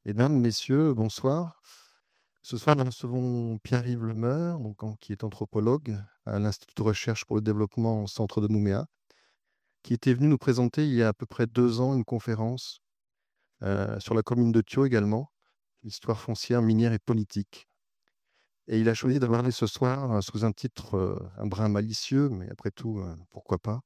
Mesdames, messieurs, bonsoir. Ce soir, nous recevons Pierre-Yves Lemeur, qui est anthropologue à l'Institut de recherche pour le développement au centre de Nouméa, qui était venu nous présenter il y a à peu près 2 ans une conférence sur la commune de Thio également, histoire foncière, minière et politique. Et il a choisi d'aborder ce soir, sous un titre un brin malicieux, mais après tout, pourquoi pas,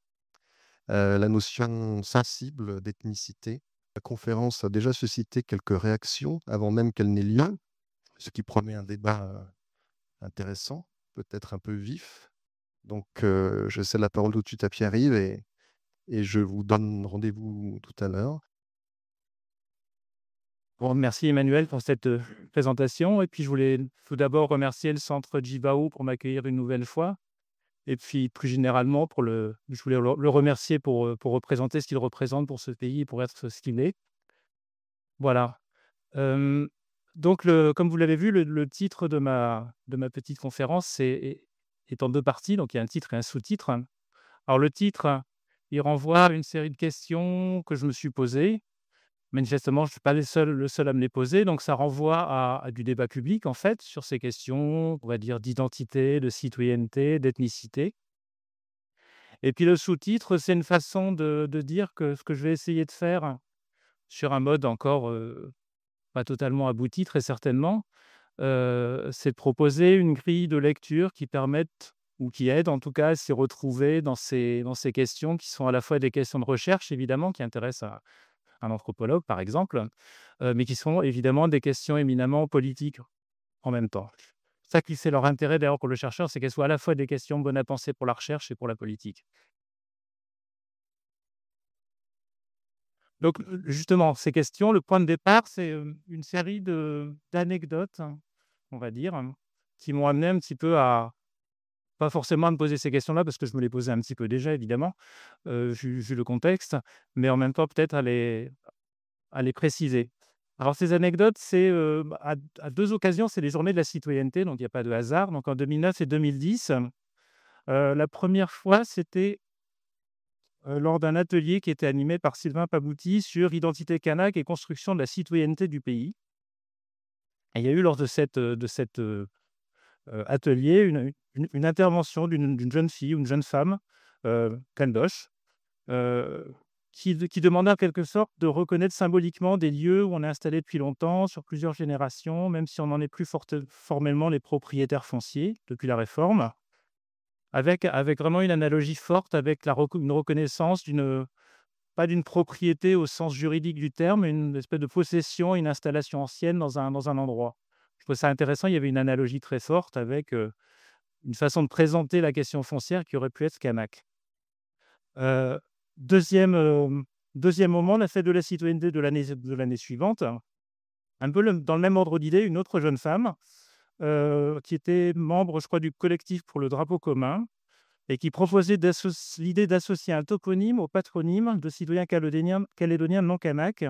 la notion sensible d'ethnicité. La conférence a déjà suscité quelques réactions avant même qu'elle n'ait lieu, ce qui promet un débat intéressant, peut-être un peu vif. Je cède la parole tout de suite à Pierre-Yves et je vous donne rendez-vous tout à l'heure. Bon, merci Emmanuel pour cette présentation. Et puis, je voulais tout d'abord remercier le centre Djibao pour m'accueillir une nouvelle fois. Et puis, plus généralement, je voulais le remercier pour représenter ce qu'il représente pour ce pays, pour être ce qu'il est. Voilà. Euh, donc, comme vous l'avez vu, le titre de ma petite conférence est en deux parties. Donc, il y a un titre et un sous-titre. Alors, le titre, il renvoie à une série de questions que je me suis posées. Manifestement, je ne suis pas le seul à me les poser, donc ça renvoie à du débat public, en fait, sur ces questions, on va dire, d'identité, de citoyenneté, d'ethnicité. Et puis le sous-titre, c'est une façon de dire que ce que je vais essayer de faire sur un mode encore, pas totalement abouti, très certainement, c'est de proposer une grille de lecture qui permette ou qui aide, en tout cas, à s'y retrouver dans ces questions qui sont à la fois des questions de recherche, évidemment, qui intéressent à un anthropologue, par exemple, mais qui sont évidemment des questions éminemment politiques en même temps. Ça qui c'est leur intérêt d'ailleurs pour le chercheur, c'est qu'elles soient à la fois des questions bonnes à penser pour la recherche et pour la politique. Donc, justement, ces questions, le point de départ, c'est, une série d'anecdotes, on va dire, qui m'ont amené un petit peu à pas forcément à me poser ces questions-là parce que je me les posais un petit peu déjà évidemment, vu le contexte, mais en même temps peut-être à les préciser. Alors ces anecdotes, c'est, à 2 occasions, c'est les journées de la citoyenneté, donc il y a pas de hasard. Donc en 2009 et 2010, la première fois, c'était, lors d'un atelier qui était animé par Sylvain Pabouty sur identité kanak et construction de la citoyenneté du pays. Et il y a eu lors de cet atelier une intervention d'une jeune fille, une jeune femme, Kandosh, heu, qui demandait en quelque sorte de reconnaître symboliquement des lieux où on est installé depuis longtemps, sur plusieurs générations, même si on n'en est plus formellement les propriétaires fonciers depuis la réforme, avec vraiment une analogie forte avec une reconnaissance pas d'une propriété au sens juridique du terme, mais une espèce de possession, une installation ancienne dans un endroit. Je trouvais ça intéressant, il y avait une analogie très forte avec, une façon de présenter la question foncière qui aurait pu être kanak. Heu, 2e, 2e moment, la fête de la citoyenneté de l'année suivante. Un peu dans le même ordre d'idée, une autre jeune femme, qui était membre, je crois, du collectif pour le drapeau commun et qui proposait l'idée d'associer un toponyme au patronyme de citoyen calédonien non kanak,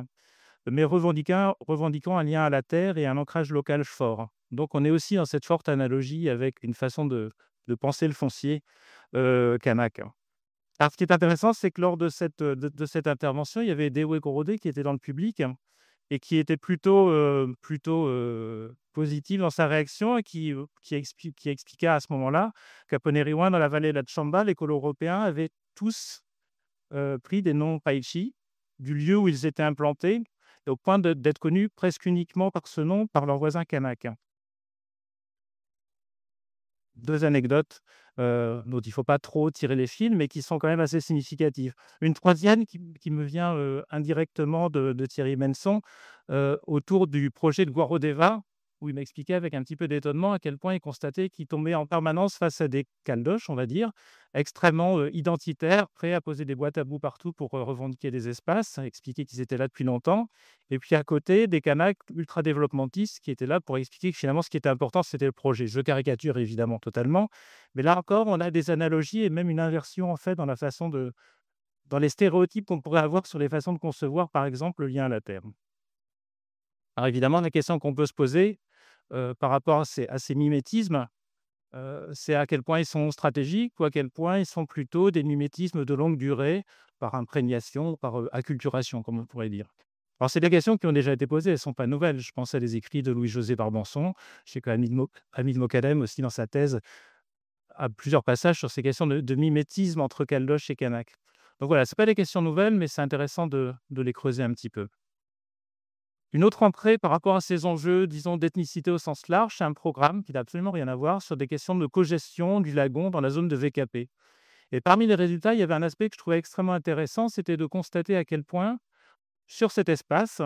mais revendiquant un lien à la terre et un ancrage local fort. Donc on est aussi dans cette forte analogie avec une façon de penser le foncier, kanak. Alors ce qui est intéressant, c'est que lors de cette intervention, il y avait Dewe Gorodé qui était dans le public et qui était plutôt positif dans sa réaction et qui expliqua à ce moment-là qu'à Poneriwan, dans la vallée de la Tchamba, les colons européens avaient tous, pris des noms Païchi, du lieu où ils étaient implantés, et au point d'être connus presque uniquement par ce nom par leurs voisins kanaks. 2 anecdotes, dont il ne faut pas trop tirer les fils, mais qui sont quand même assez significatives. Une troisième qui me vient, indirectement de Thierry Menson, autour du projet de Guarodeva, où il m'expliquait avec un petit peu d'étonnement à quel point il constatait qu'il tombait en permanence face à des caldoches, on va dire, extrêmement, identitaires, prêts à poser des boîtes à bout partout pour, revendiquer des espaces, expliquer qu'ils étaient là depuis longtemps. Et puis à côté, des Kanaks ultra développementistes qui étaient là pour expliquer que finalement ce qui était important, c'était le projet. Je caricature évidemment totalement, mais là encore, on a des analogies et même une inversion en fait dans les stéréotypes qu'on pourrait avoir sur les façons de concevoir, par exemple, le lien à la terre. Alors évidemment, la question qu'on peut se poser, par rapport à ces mimétismes, c'est à quel point ils sont stratégiques ou à quel point ils sont plutôt des mimétismes de longue durée par imprégnation, par, acculturation, comme on pourrait dire. Alors, c'est des questions qui ont déjà été posées, elles ne sont pas nouvelles. Je pense à des écrits de Louis-José Barbançon. Je sais qu'Hamid Mokadem aussi, dans sa thèse, a plusieurs passages sur ces questions de mimétisme entre Caldoche et Kanak. Donc voilà, ce pas des questions nouvelles, mais c'est intéressant de les creuser un petit peu. Une autre entrée par rapport à ces enjeux, disons, d'ethnicité au sens large, c'est un programme qui n'a absolument rien à voir sur des questions de cogestion du lagon dans la zone de VKP. Et parmi les résultats, il y avait un aspect que je trouvais extrêmement intéressant, c'était de constater à quel point, sur cet espace,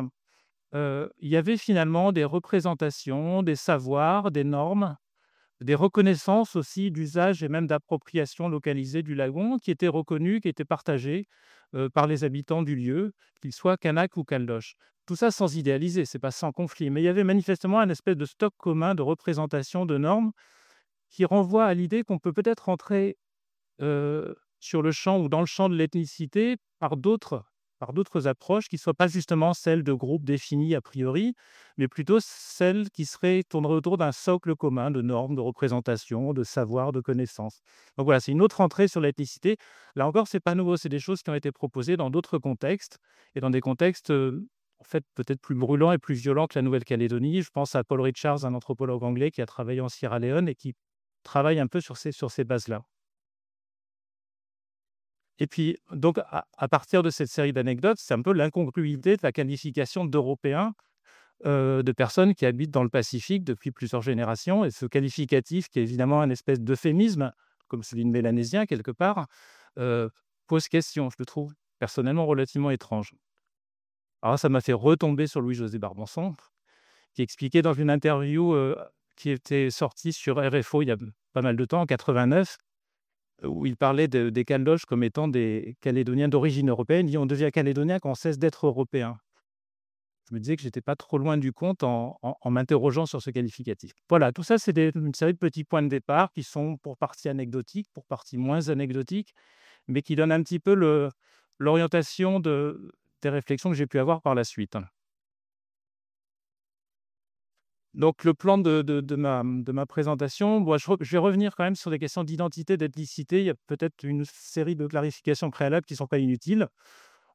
il y avait finalement des représentations, des savoirs, des normes, des reconnaissances aussi d'usage et même d'appropriation localisée du lagon qui étaient reconnues, qui étaient partagées, par les habitants du lieu, qu'ils soient Kanaks ou Caldoches. Tout ça sans idéaliser, c'est pas sans conflit, mais il y avait manifestement un espèce de stock commun de représentation, de normes qui renvoie à l'idée qu'on peut peut-être rentrer sur le champ ou dans le champ de l'ethnicité par d'autres approches qui ne soient pas justement celles de groupes définis a priori, mais plutôt celles qui tourneraient autour d'un socle commun de normes, de représentations, de savoirs, de connaissances. Donc voilà, c'est une autre entrée sur l'ethnicité. Là encore, c'est pas nouveau, c'est des choses qui ont été proposées dans d'autres contextes et dans des contextes, en fait, peut-être plus brûlants et plus violents que la Nouvelle-Calédonie. Je pense à Paul Richards, un anthropologue anglais qui a travaillé en Sierra Leone et qui travaille un peu sur ces bases-là. Et puis, donc, à partir de cette série d'anecdotes, c'est un peu l'incongruité de la qualification d'Européens, de personnes qui habitent dans le Pacifique depuis plusieurs générations. Et ce qualificatif, qui est évidemment un espèce d'euphémisme, comme celui de mélanésien quelque part, heu, pose question. Je le trouve personnellement relativement étrange. Alors ça m'a fait retomber sur Louis-José Barbançon, qui expliquait dans une interview, qui était sortie sur RFO il y a pas mal de temps, en 89, où il parlait des Caldoches comme étant des Calédoniens d'origine européenne. Il dit: «On devient Calédonien quand on cesse d'être Européen». Je me disais que j'étais pas trop loin du compte en m'interrogeant sur ce qualificatif. Voilà, tout ça, c'est une série de petits points de départ qui sont pour partie anecdotiques, pour partie moins anecdotiques, mais qui donnent un petit peu l'orientation des réflexions que j'ai pu avoir par la suite. Donc le plan de ma présentation, bon, je vais revenir quand même sur des questions d'identité, d'ethnicité. Il y a peut-être une série de clarifications préalables qui ne sont pas inutiles.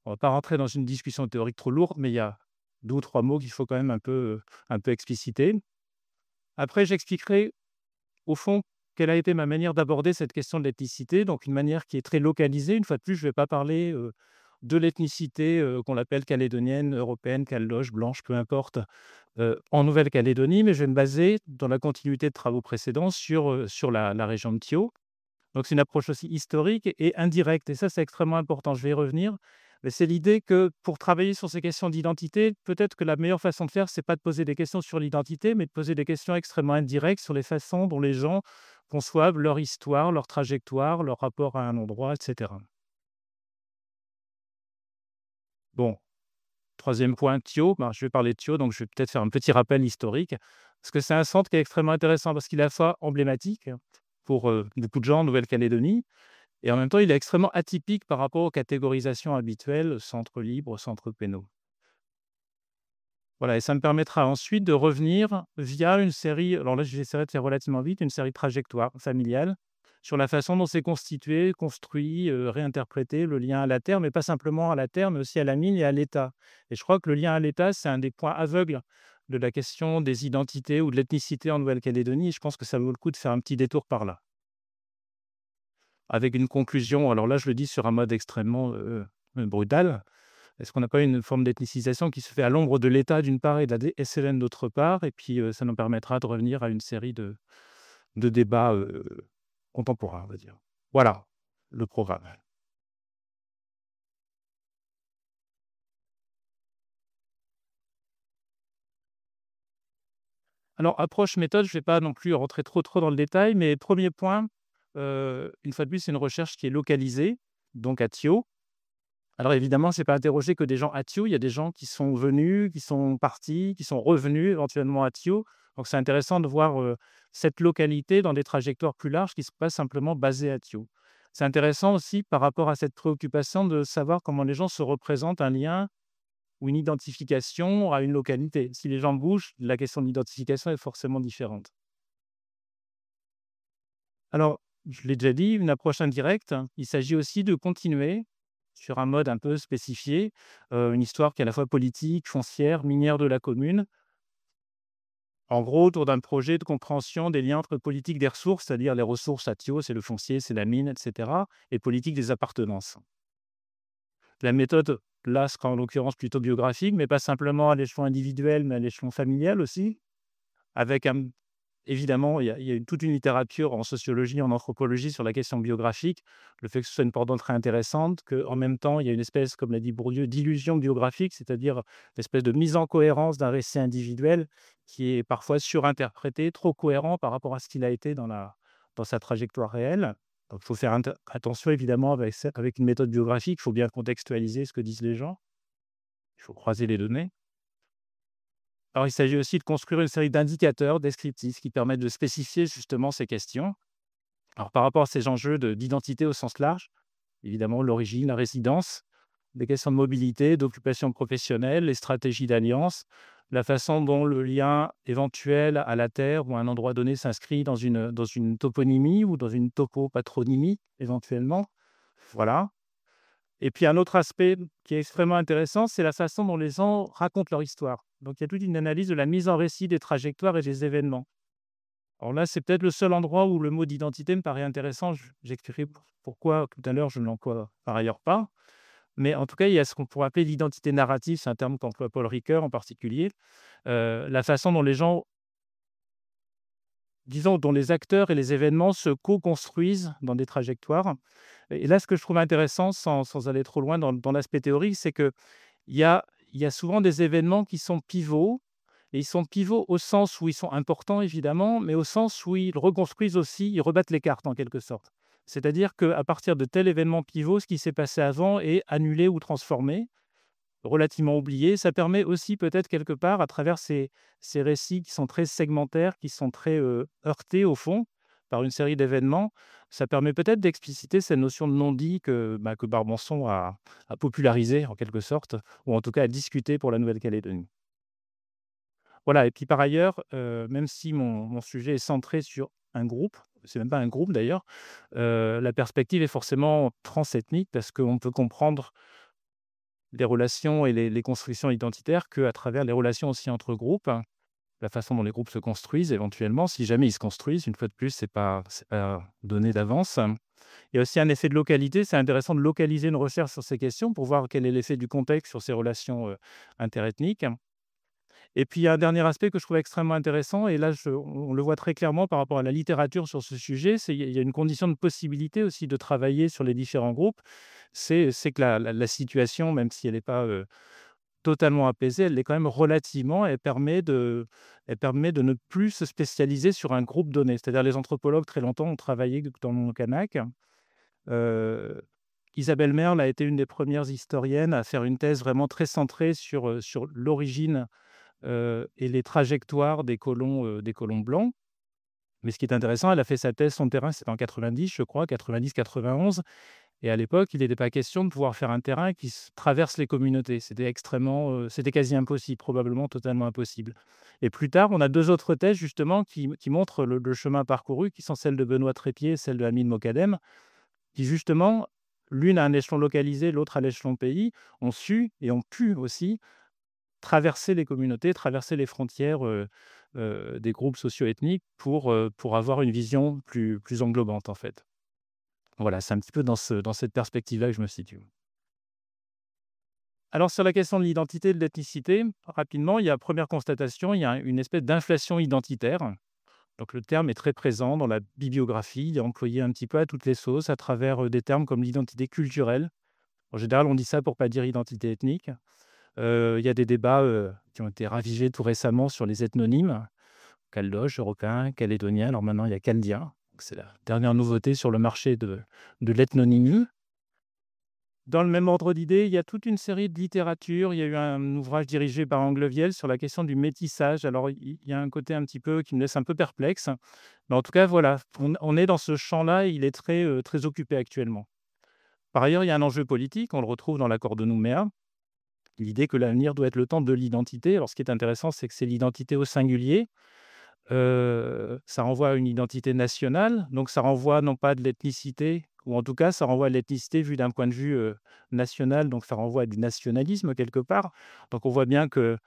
On ne va pas rentrer dans une discussion théorique trop lourde, mais il y a 2 ou 3 mots qu'il faut quand même un peu expliciter. Après, j'expliquerai, au fond, quelle a été ma manière d'aborder cette question de l'ethnicité, donc une manière qui est très localisée. Une fois de plus, je ne vais pas parler, de l'ethnicité, qu'on l'appelle calédonienne, européenne, caldoche, blanche, peu importe, en Nouvelle-Calédonie, mais je vais me baser, dans la continuité de travaux précédents, sur la région de Thio. Donc c'est une approche aussi historique et indirecte et ça, c'est extrêmement important. Je vais y revenir, mais c'est l'idée que pour travailler sur ces questions d'identité, peut-être que la meilleure façon de faire, c'est pas de poser des questions sur l'identité, mais de poser des questions extrêmement indirectes sur les façons dont les gens conçoivent leur histoire, leur trajectoire, leur rapport à un endroit, et cetera. Bon, troisième point, Thio. Ben, je vais parler de Thio, donc je vais peut-être faire un petit rappel historique, parce que c'est un centre qui est extrêmement intéressant, parce qu'il est à la fois emblématique pour, beaucoup de gens en Nouvelle-Calédonie, et en même temps, il est extrêmement atypique par rapport aux catégorisations habituelles, centres libres, centres pénaux. Voilà, et ça me permettra ensuite de revenir via une série, alors là, j'essaierai de faire relativement vite, une série de trajectoires familiales sur la façon dont c'est constitué, construit, réinterprété le lien à la terre, mais pas simplement à la terre, mais aussi à la mine et à l'État. Et je crois que le lien à l'État, c'est un des points aveugles de la question des identités ou de l'ethnicité en Nouvelle-Calédonie. Je pense que ça vaut le coup de faire un petit détour par là. Avec une conclusion, alors là, je le dis sur un mode extrêmement, brutal. Est-ce qu'on n'a pas une forme d'ethnicisation qui se fait à l'ombre de l'État d'une part et de la DSLN d'autre part? Et puis, ça nous permettra de revenir à une série de débats, contemporains, on va dire. Voilà, le programme. Alors approche, méthode, je ne vais pas non plus rentrer trop dans le détail, mais premier point, une fois de plus, c'est une recherche qui est localisée, donc à Thio. Alors évidemment, c'est pas interroger que des gens à Thio, il y a des gens qui sont venus, qui sont partis, qui sont revenus éventuellement à Thio. Donc c'est intéressant de voir, cette localité dans des trajectoires plus larges qui ne sont pas simplement basées à Thio. C'est intéressant aussi par rapport à cette préoccupation de savoir comment les gens se représentent un lien ou une identification à une localité. Si les gens bougent, la question de l'identification est forcément différente. Alors, je l'ai déjà dit, une approche indirecte, il s'agit aussi de continuer sur un mode un peu spécifié, une histoire qui est à la fois politique, foncière, minière de la commune. En gros, autour d'un projet de compréhension des liens entre politique des ressources, c'est-à-dire les ressources à Thio, c'est le foncier, c'est la mine, et cetera, et politique des appartenances. La méthode, là, sera en l'occurrence plutôt biographique, mais pas simplement à l'échelon individuel, mais à l'échelon familial aussi, avec un évidemment, il y a toute une littérature en sociologie, en anthropologie sur la question biographique. Le fait que ce soit une porte d'entrée intéressante, qu'en même temps, il y a une espèce, comme l'a dit Bourdieu, d'illusion biographique, c'est-à-dire l'espèce de mise en cohérence d'un récit individuel qui est parfois surinterprété, trop cohérent par rapport à ce qu'il a été dans sa trajectoire réelle. Donc il faut faire attention évidemment avec une méthode biographique, il faut bien contextualiser ce que disent les gens, il faut croiser les données. Alors, il s'agit aussi de construire une série d'indicateurs descriptifs qui permettent de spécifier justement ces questions. Alors, par rapport à ces enjeux d'identité au sens large, évidemment, l'origine, la résidence, des questions de mobilité, d'occupation professionnelle, les stratégies d'alliance, la façon dont le lien éventuel à la terre ou à un endroit donné s'inscrit dans une toponymie ou dans une topo-patronymie, éventuellement. Voilà. Et puis un autre aspect qui est extrêmement intéressant, c'est la façon dont les gens racontent leur histoire. Donc il y a toute une analyse de la mise en récit des trajectoires et des événements. Alors là, c'est peut-être le seul endroit où le mot d'identité me paraît intéressant. J'expliquerai pourquoi tout à l'heure, je ne l'emploie par ailleurs pas. Mais en tout cas, il y a ce qu'on pourrait appeler l'identité narrative, c'est un terme qu'emploie Paul Ricoeur en particulier. La façon dont les gens, disons, dont les acteurs et les événements se co-construisent dans des trajectoires. Et là, ce que je trouve intéressant, sans aller trop loin dans l'aspect théorique, c'est qu'il y a, il y a souvent des événements qui sont pivots, et ils sont pivots au sens où ils sont importants, évidemment, mais au sens où ils reconstruisent aussi, ils rebattent les cartes en quelque sorte. C'est-à-dire qu'à partir de tel événement pivot, ce qui s'est passé avant est annulé ou transformé, relativement oublié. Ça permet aussi peut-être quelque part, à travers ces récits qui sont très segmentaires, qui sont très heurtés au fond par une série d'événements, ça permet peut-être d'expliciter cette notion de non-dit que Barbançon a popularisé en quelque sorte, ou en tout cas a discuté pour la Nouvelle-Calédonie. Voilà, et puis par ailleurs, même si mon sujet est centré sur un groupe, c'est même pas un groupe d'ailleurs, la perspective est forcément transethnique parce qu'on peut comprendre les relations et les constructions identitaires qu'à travers les relations aussi entre groupes, hein. La façon dont les groupes se construisent éventuellement, si jamais ils se construisent, une fois de plus, c'est pas donné d'avance. Il y a aussi un effet de localité, c'est intéressant de localiser une recherche sur ces questions pour voir quel est l'effet du contexte sur ces relations, interethniques. Et puis il y a un dernier aspect que je trouve extrêmement intéressant et là on le voit très clairement par rapport à la littérature sur ce sujet, c'est il y a une condition de possibilité aussi de travailler sur les différents groupes. C'est que la situation, même si elle n'est pas, totalement apaisée, elle l'est quand même relativement. Elle permet de ne plus se spécialiser sur un groupe donné. C'est-à-dire les anthropologues très longtemps ont travaillé dans le Kanak. Heu, Isabelle Merle a été une des premières historiennes à faire une thèse vraiment très centrée sur l'origine, et les trajectoires des colons blancs. Mais ce qui est intéressant, elle a fait sa thèse, son terrain, c'était en 90, je crois, 90-91. Et à l'époque, il n'était pas question de pouvoir faire un terrain qui traverse les communautés. C'était quasi impossible, probablement totalement impossible. Et plus tard, on a deux autres thèses justement qui montrent le chemin parcouru, qui sont celles de Benoît Trépied et celle de Hamid Mokadem, qui justement, l'une à un échelon localisé, l'autre à l'échelon pays, ont su et ont pu aussi traverser les communautés, traverser les frontières des groupes socio-ethniques pour avoir une vision plus englobante en fait. Voilà, c'est un petit peu dans cette perspective-là que je me situe. Alors sur la question de l'identité et de l'ethnicité, rapidement, il y a première constatation, il y a une espèce d'inflation identitaire. Donc le terme est très présent dans la bibliographie, il est employé un petit peu à toutes les sauces à travers des termes comme l'identité culturelle. En général, on dit ça pour pas dire identité ethnique. Il y a des débats qui ont été ravivés tout récemment sur les ethnonymes, caldoche, européen, calédonien. Alors maintenant, il y a chaldien. Donc, c'est la dernière nouveauté sur le marché de l'ethnonymie. Dans le même ordre d'idées, il y a toute une série de littérature. Il y a eu un ouvrage dirigé par Angleviel sur la question du métissage. Alors, il y a un côté un petit peu qui me laisse un peu perplexe. Mais en tout cas, voilà, on est dans ce champ-là et il est très occupé actuellement. Par ailleurs, il y a un enjeu politique. On le retrouve dans l'accord de Nouméa. L'idée que l'avenir doit être le temps de l'identité. Alors, ce qui est intéressant, c'est que c'est l'identité au singulier. Ça renvoie à une identité nationale, donc ça renvoie non pas de l'ethnicité, ou en tout cas, ça renvoie à l'ethnicité vue d'un point de vue, national, donc ça renvoie à du nationalisme quelque part. Donc on voit bien que,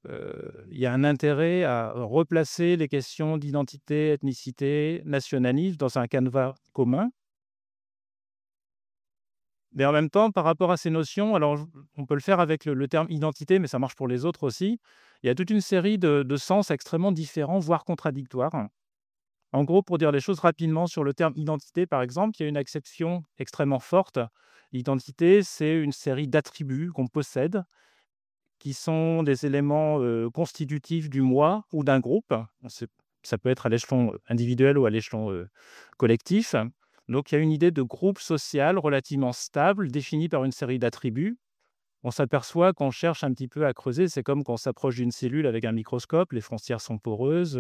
il y a un intérêt à replacer les questions d'identité, ethnicité, nationalisme dans un canevas commun. Mais en même temps, par rapport à ces notions, alors on peut le faire avec le terme identité, mais ça marche pour les autres aussi. Il y a toute une série de sens extrêmement différents, voire contradictoires. En gros, pour dire les choses rapidement sur le terme identité, par exemple, il y a une acception extrêmement forte. L'identité, c'est une série d'attributs qu'on possède, qui sont des éléments constitutifs du moi ou d'un groupe. Ça peut être à l'échelon individuel ou à l'échelon collectif. Donc, il y a une idée de groupe social relativement stable, définie par une série d'attributs. On s'aperçoit qu'on cherche un petit peu à creuser, c'est comme quand on s'approche d'une cellule avec un microscope, les frontières sont poreuses,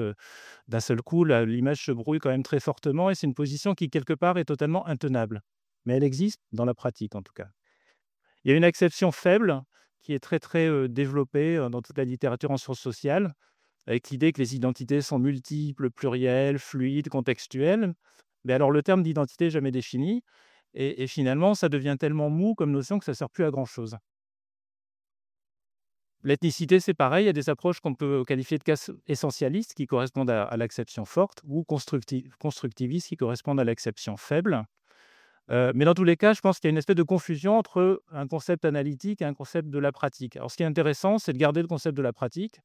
d'un seul coup, l'image se brouille quand même très fortement et c'est une position qui, quelque part, est totalement intenable. Mais elle existe dans la pratique, en tout cas. Il y a une acception faible qui est très, très développée dans toute la littérature en sciences sociales, avec l'idée que les identités sont multiples, plurielles, fluides, contextuelles. Mais alors, le terme d'identité n'est jamais défini et finalement, ça devient tellement mou comme notion que ça ne sert plus à grand-chose. L'ethnicité, c'est pareil, il y a des approches qu'on peut qualifier de cas essentialistes qui correspondent à l'acception forte ou constructivistes qui correspondent à l'acception faible. Mais dans tous les cas, je pense qu'il y a une espèce de confusion entre un concept analytique et un concept de la pratique. Alors ce qui est intéressant, c'est de garder le concept de la pratique,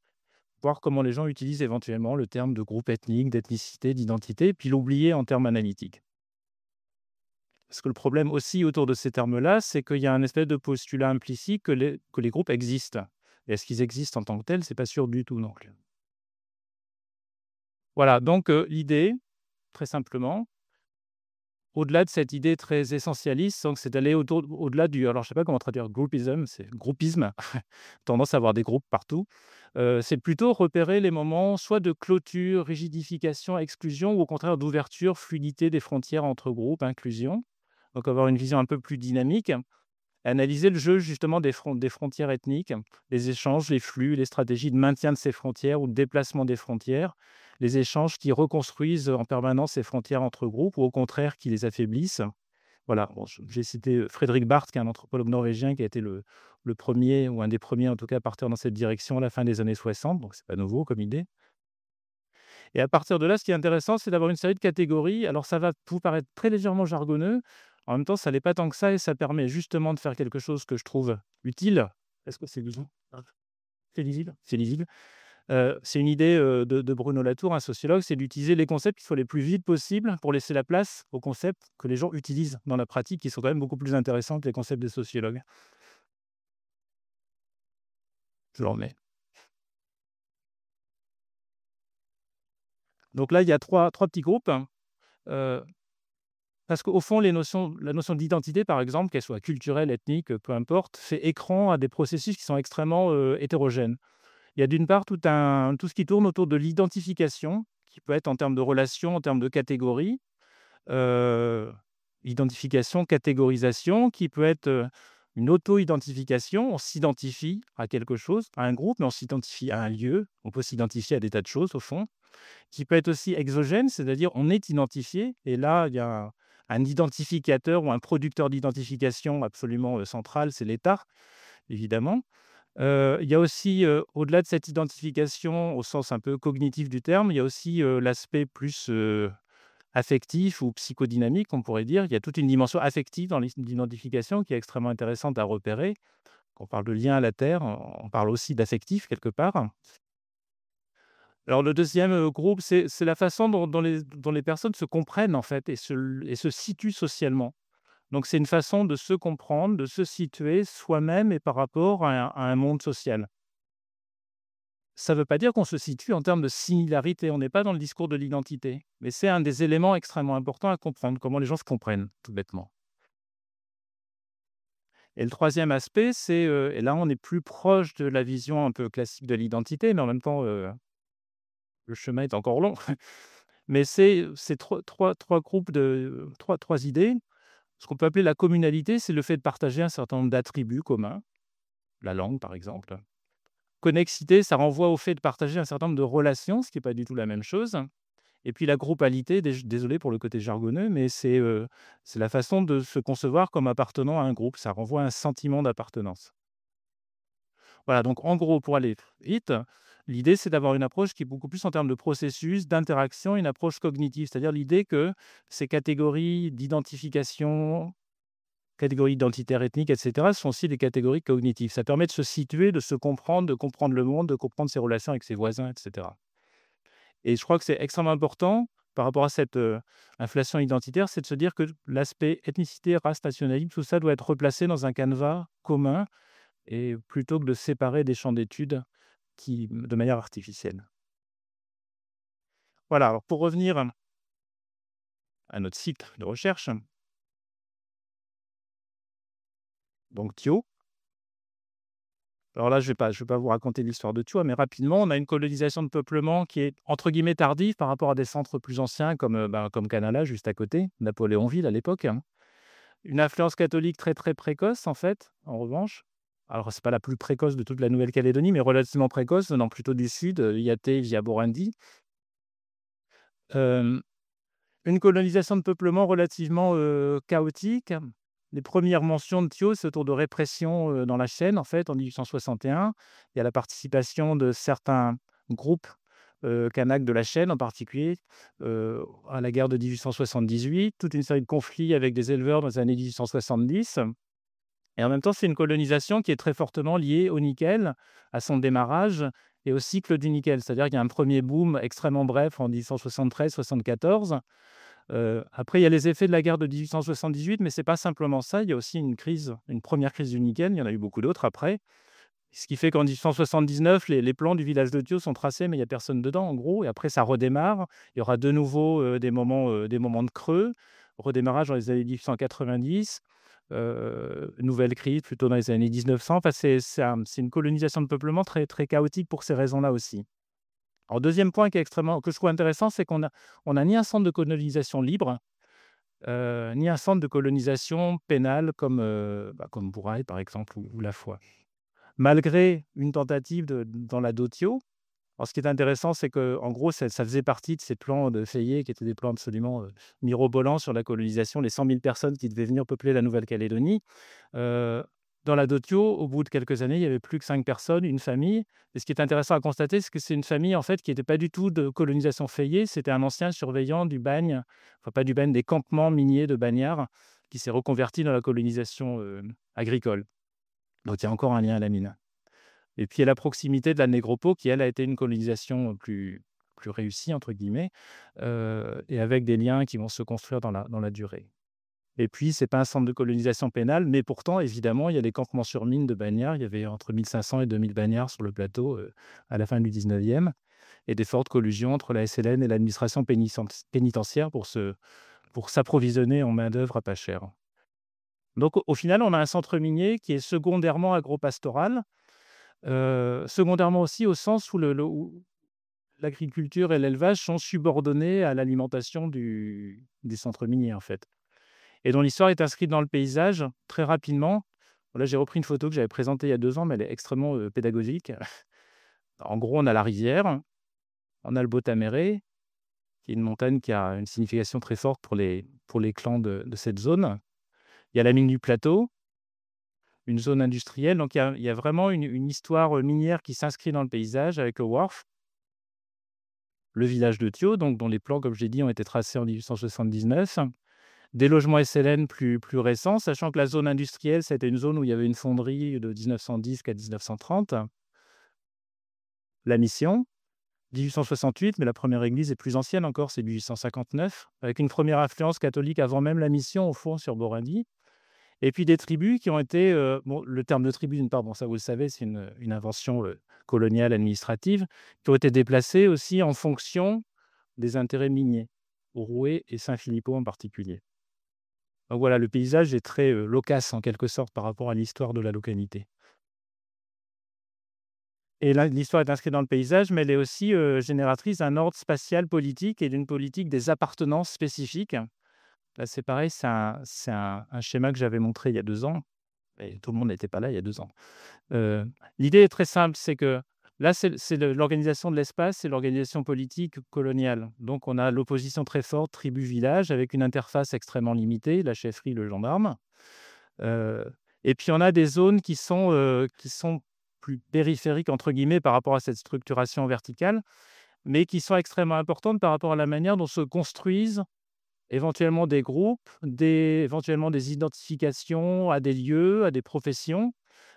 voir comment les gens utilisent éventuellement le terme de groupe ethnique, d'ethnicité, d'identité, puis l'oublier en termes analytiques. Parce que le problème aussi autour de ces termes-là, c'est qu'il y a un espèce de postulat implicite que les groupes existent. Et est-ce qu'ils existent en tant que tels? C'est pas sûr du tout non plus. Voilà, donc l'idée, très simplement, au-delà de cette idée très essentialiste, donc c'est d'aller au-delà du alors je sais pas comment traduire groupism, c'est groupisme, tendance à avoir des groupes partout. C'est plutôt repérer les moments soit de clôture, rigidification, exclusion ou au contraire d'ouverture, fluidité des frontières entre groupes, inclusion. Donc avoir une vision un peu plus dynamique. Analyser le jeu justement des frontières ethniques, les échanges, les flux, les stratégies de maintien de ces frontières ou de déplacement des frontières, les échanges qui reconstruisent en permanence ces frontières entre groupes ou au contraire qui les affaiblissent. Voilà, bon, j'ai cité Frédéric Barth, qui est un anthropologue norvégien qui a été le premier ou un des premiers en tout cas à partir dans cette direction à la fin des années 60, donc c'est pas nouveau comme idée. Et à partir de là, ce qui est intéressant, c'est d'avoir une série de catégories. Alors ça va vous paraître très légèrement jargonneux, en même temps, ça l'est pas tant que ça et ça permet justement de faire quelque chose que je trouve utile. Est-ce que c'est visible? C'est lisible? C'est lisible. C'est une idée, de Bruno Latour, un sociologue, c'est d'utiliser les concepts qui soient les plus vite possible pour laisser la place aux concepts que les gens utilisent dans la pratique, qui sont quand même beaucoup plus intéressants que les concepts des sociologues. Je le remets. Donc là, il y a trois petits groupes, parce qu'au fond, la notion d'identité, par exemple, qu'elle soit culturelle, ethnique, peu importe, fait écran à des processus qui sont extrêmement, hétérogènes. Il y a d'une part tout ce qui tourne autour de l'identification, qui peut être en termes de relations, en termes de catégories, heu, identification, catégorisation, qui peut être, une auto-identification. On s'identifie à quelque chose, à un groupe, mais on s'identifie à un lieu. On peut s'identifier à des tas de choses, au fond. Qui peut être aussi exogène, c'est-à-dire on est identifié et là, il y a un identificateur ou un producteur d'identification absolument, central, c'est l'État, évidemment. Il y a aussi, au-delà de cette identification au sens un peu cognitif du terme, il y a aussi, l'aspect plus, affectif ou psychodynamique, on pourrait dire. Il y a toute une dimension affective dans l'identification qui est extrêmement intéressante à repérer. Quand on parle de lien à la terre, on parle aussi d'affectif quelque part. Alors le deuxième groupe, c'est la façon dont les personnes se comprennent en fait et se situent socialement. Donc c'est une façon de se comprendre, de se situer soi-même et par rapport à un monde social. Ça ne veut pas dire qu'on se situe en termes de similarité, on n'est pas dans le discours de l'identité, mais c'est un des éléments extrêmement importants à comprendre, comment les gens se comprennent, tout bêtement. Et le troisième aspect, et là on est plus proche de la vision un peu classique de l'identité, mais en même temps, le chemin est encore long. Mais c'est trois groupes trois idées. Ce qu'on peut appeler la communalité, c'est le fait de partager un certain nombre d'attributs communs, la langue par exemple, connexité, ça renvoie au fait de partager un certain nombre de relations, ce qui est pas du tout la même chose. Et puis la groupalité, désolé pour le côté jargonneux, mais c'est la façon de se concevoir comme appartenant à un groupe. Ça renvoie à un sentiment d'appartenance. Voilà, donc en gros, pour aller vite, l'idée, c'est d'avoir une approche qui est beaucoup plus en termes de processus, d'interaction, une approche cognitive. C'est-à-dire l'idée que ces catégories d'identification, catégories identitaires, ethniques, et cetera, sont aussi des catégories cognitives. Ça permet de se situer, de se comprendre, de comprendre le monde, de comprendre ses relations avec ses voisins, et cetera. Et je crois que c'est extrêmement important par rapport à cette, inflation identitaire, c'est de se dire que l'aspect ethnicité, race, nationalisme, tout ça doit être replacé dans un canevas commun et plutôt que de séparer des champs d'études de manière artificielle. Voilà, alors pour revenir à notre site de recherche, donc Thio. Alors là, je vais pas vous raconter l'histoire de Thio, mais rapidement, on a une colonisation de peuplement qui est entre guillemets «tardive» par rapport à des centres plus anciens comme Canala, juste à côté, Napoléonville à l'époque, hein. Une influence catholique très, très précoce en fait, en revanche. Alors c'est pas la plus précoce de toute la Nouvelle-Calédonie, mais relativement précoce, venant plutôt du sud, Yaté via Borandi. Hem Une colonisation de peuplement relativement, chaotique. Les premières mentions de Thiaux, c'est autour de répression, dans la Chaîne, en fait, en 1861. Il y a la participation de certains groupes, kanaks de la Chaîne, en particulier, à la guerre de 1878, toute une série de conflits avec des éleveurs dans les années 1870. Et en même temps, c'est une colonisation qui est très fortement liée au nickel, à son démarrage et au cycle du nickel. C'est-à-dire qu'il y a un premier boom extrêmement bref en 1873-74. Après, il y a les effets de la guerre de 1878, mais c'est pas simplement ça. Il y a aussi une première crise du nickel. Il y en a eu beaucoup d'autres après. Ce qui fait qu'en 1879, les plans du village de Thio sont tracés, mais il y a personne dedans, en gros. Et après, ça redémarre. Il y aura de nouveau des moments de creux. Redémarrage dans les années 1890. Nouvelle crise plutôt dans les années 1900. Enfin, c'est une colonisation de peuplement très, très chaotique pour ces raisons-là aussi. Alors, deuxième point que je trouve intéressant, c'est qu'on a ni un centre de colonisation libre, ni un centre de colonisation pénale comme Bourail, par exemple, ou La Foix. Malgré une tentative dans la Dotio. Alors ce qui est intéressant, c'est qu'en gros, ça faisait partie de ces plans de Fayet qui étaient des plans absolument, mirobolants sur la colonisation, les 100 000 personnes qui devaient venir peupler la Nouvelle-Calédonie. Heu, Dans la Dotio, au bout de quelques années, il y avait plus que 5 personnes, une famille. Et ce qui est intéressant à constater, c'est que c'est une famille, en fait, qui n'était pas du tout de colonisation Fayet. C'était un ancien surveillant du bagne, enfin pas du bagne, des campements miniers de Bagnères, qui s'est reconverti dans la colonisation, agricole. Donc il y a encore un lien à la mine. Et puis, il y a la proximité de la Négropo qui, elle, a été une colonisation, plus «réussie» entre guillemets, et avec des liens qui vont se construire dans la durée. Et puis, c'est pas un centre de colonisation pénale, mais pourtant, évidemment, il y a des campements sur mine de bagnards. Il y avait entre 1500 et 2000 bagnards sur le plateau, à la fin du 19e, et des fortes collusions entre la SLN et l'administration pénitentiaire pour s'approvisionner en main-d'œuvre à pas cher. Donc au final, on a un centre minier qui est secondairement agropastoral. Secondairement aussi au sens où l'agriculture et l'élevage sont subordonnés à l'alimentation des centres miniers, en fait, et dont l'histoire est inscrite dans le paysage très rapidement. Là, j'ai repris une photo que j'avais présentée il y a 2 ans, mais elle est extrêmement, pédagogique. En gros, on a la rivière, on a le Botaméré, qui est une montagne qui a une signification très forte pour les clans de cette zone. Il y a la mine du Plateau, une zone industrielle, donc il y a vraiment une histoire, minière qui s'inscrit dans le paysage avec le wharf. Le village de Thio, donc dont les plans, comme j'ai dit, ont été tracés en 1879. Des logements SLN plus récents, sachant que la zone industrielle, c'était une zone où il y avait une fonderie de 1910 jusqu'à 1930. La mission, 1868, mais la première église est plus ancienne encore, c'est 1859, avec une première influence catholique avant même la mission, au fond, sur Borandi. Et puis des tribus qui ont été, bon, le terme de tribu, d'une part, bon, ça vous le savez, c'est une invention, coloniale administrative, qui ont été déplacées aussi en fonction des intérêts miniers, Roué et Saint-Philippot en particulier. Donc voilà, le paysage est très, loquace en quelque sorte par rapport à l'histoire de la localité. Et là, l'histoire est inscrite dans le paysage, mais elle est aussi, génératrice d'un ordre spatial politique et d'une politique des appartenances spécifiques. Là, c'est pareil, c'est un schéma que j'avais montré il y a 2 ans. et tout le monde n'était pas là il y a 2 ans. Heu, L'idée est très simple, c'est que là, l'organisation de l'espace, c'est l'organisation politique coloniale. Donc on a l'opposition très forte tribu-village avec une interface extrêmement limitée, la chefferie, le gendarme. Heu et puis on a des zones qui sont plus «périphériques» entre guillemets par rapport à cette structuration verticale, mais qui sont extrêmement importantes par rapport à la manière dont se construisent éventuellement des groupes, éventuellement des identifications à des lieux, à des professions,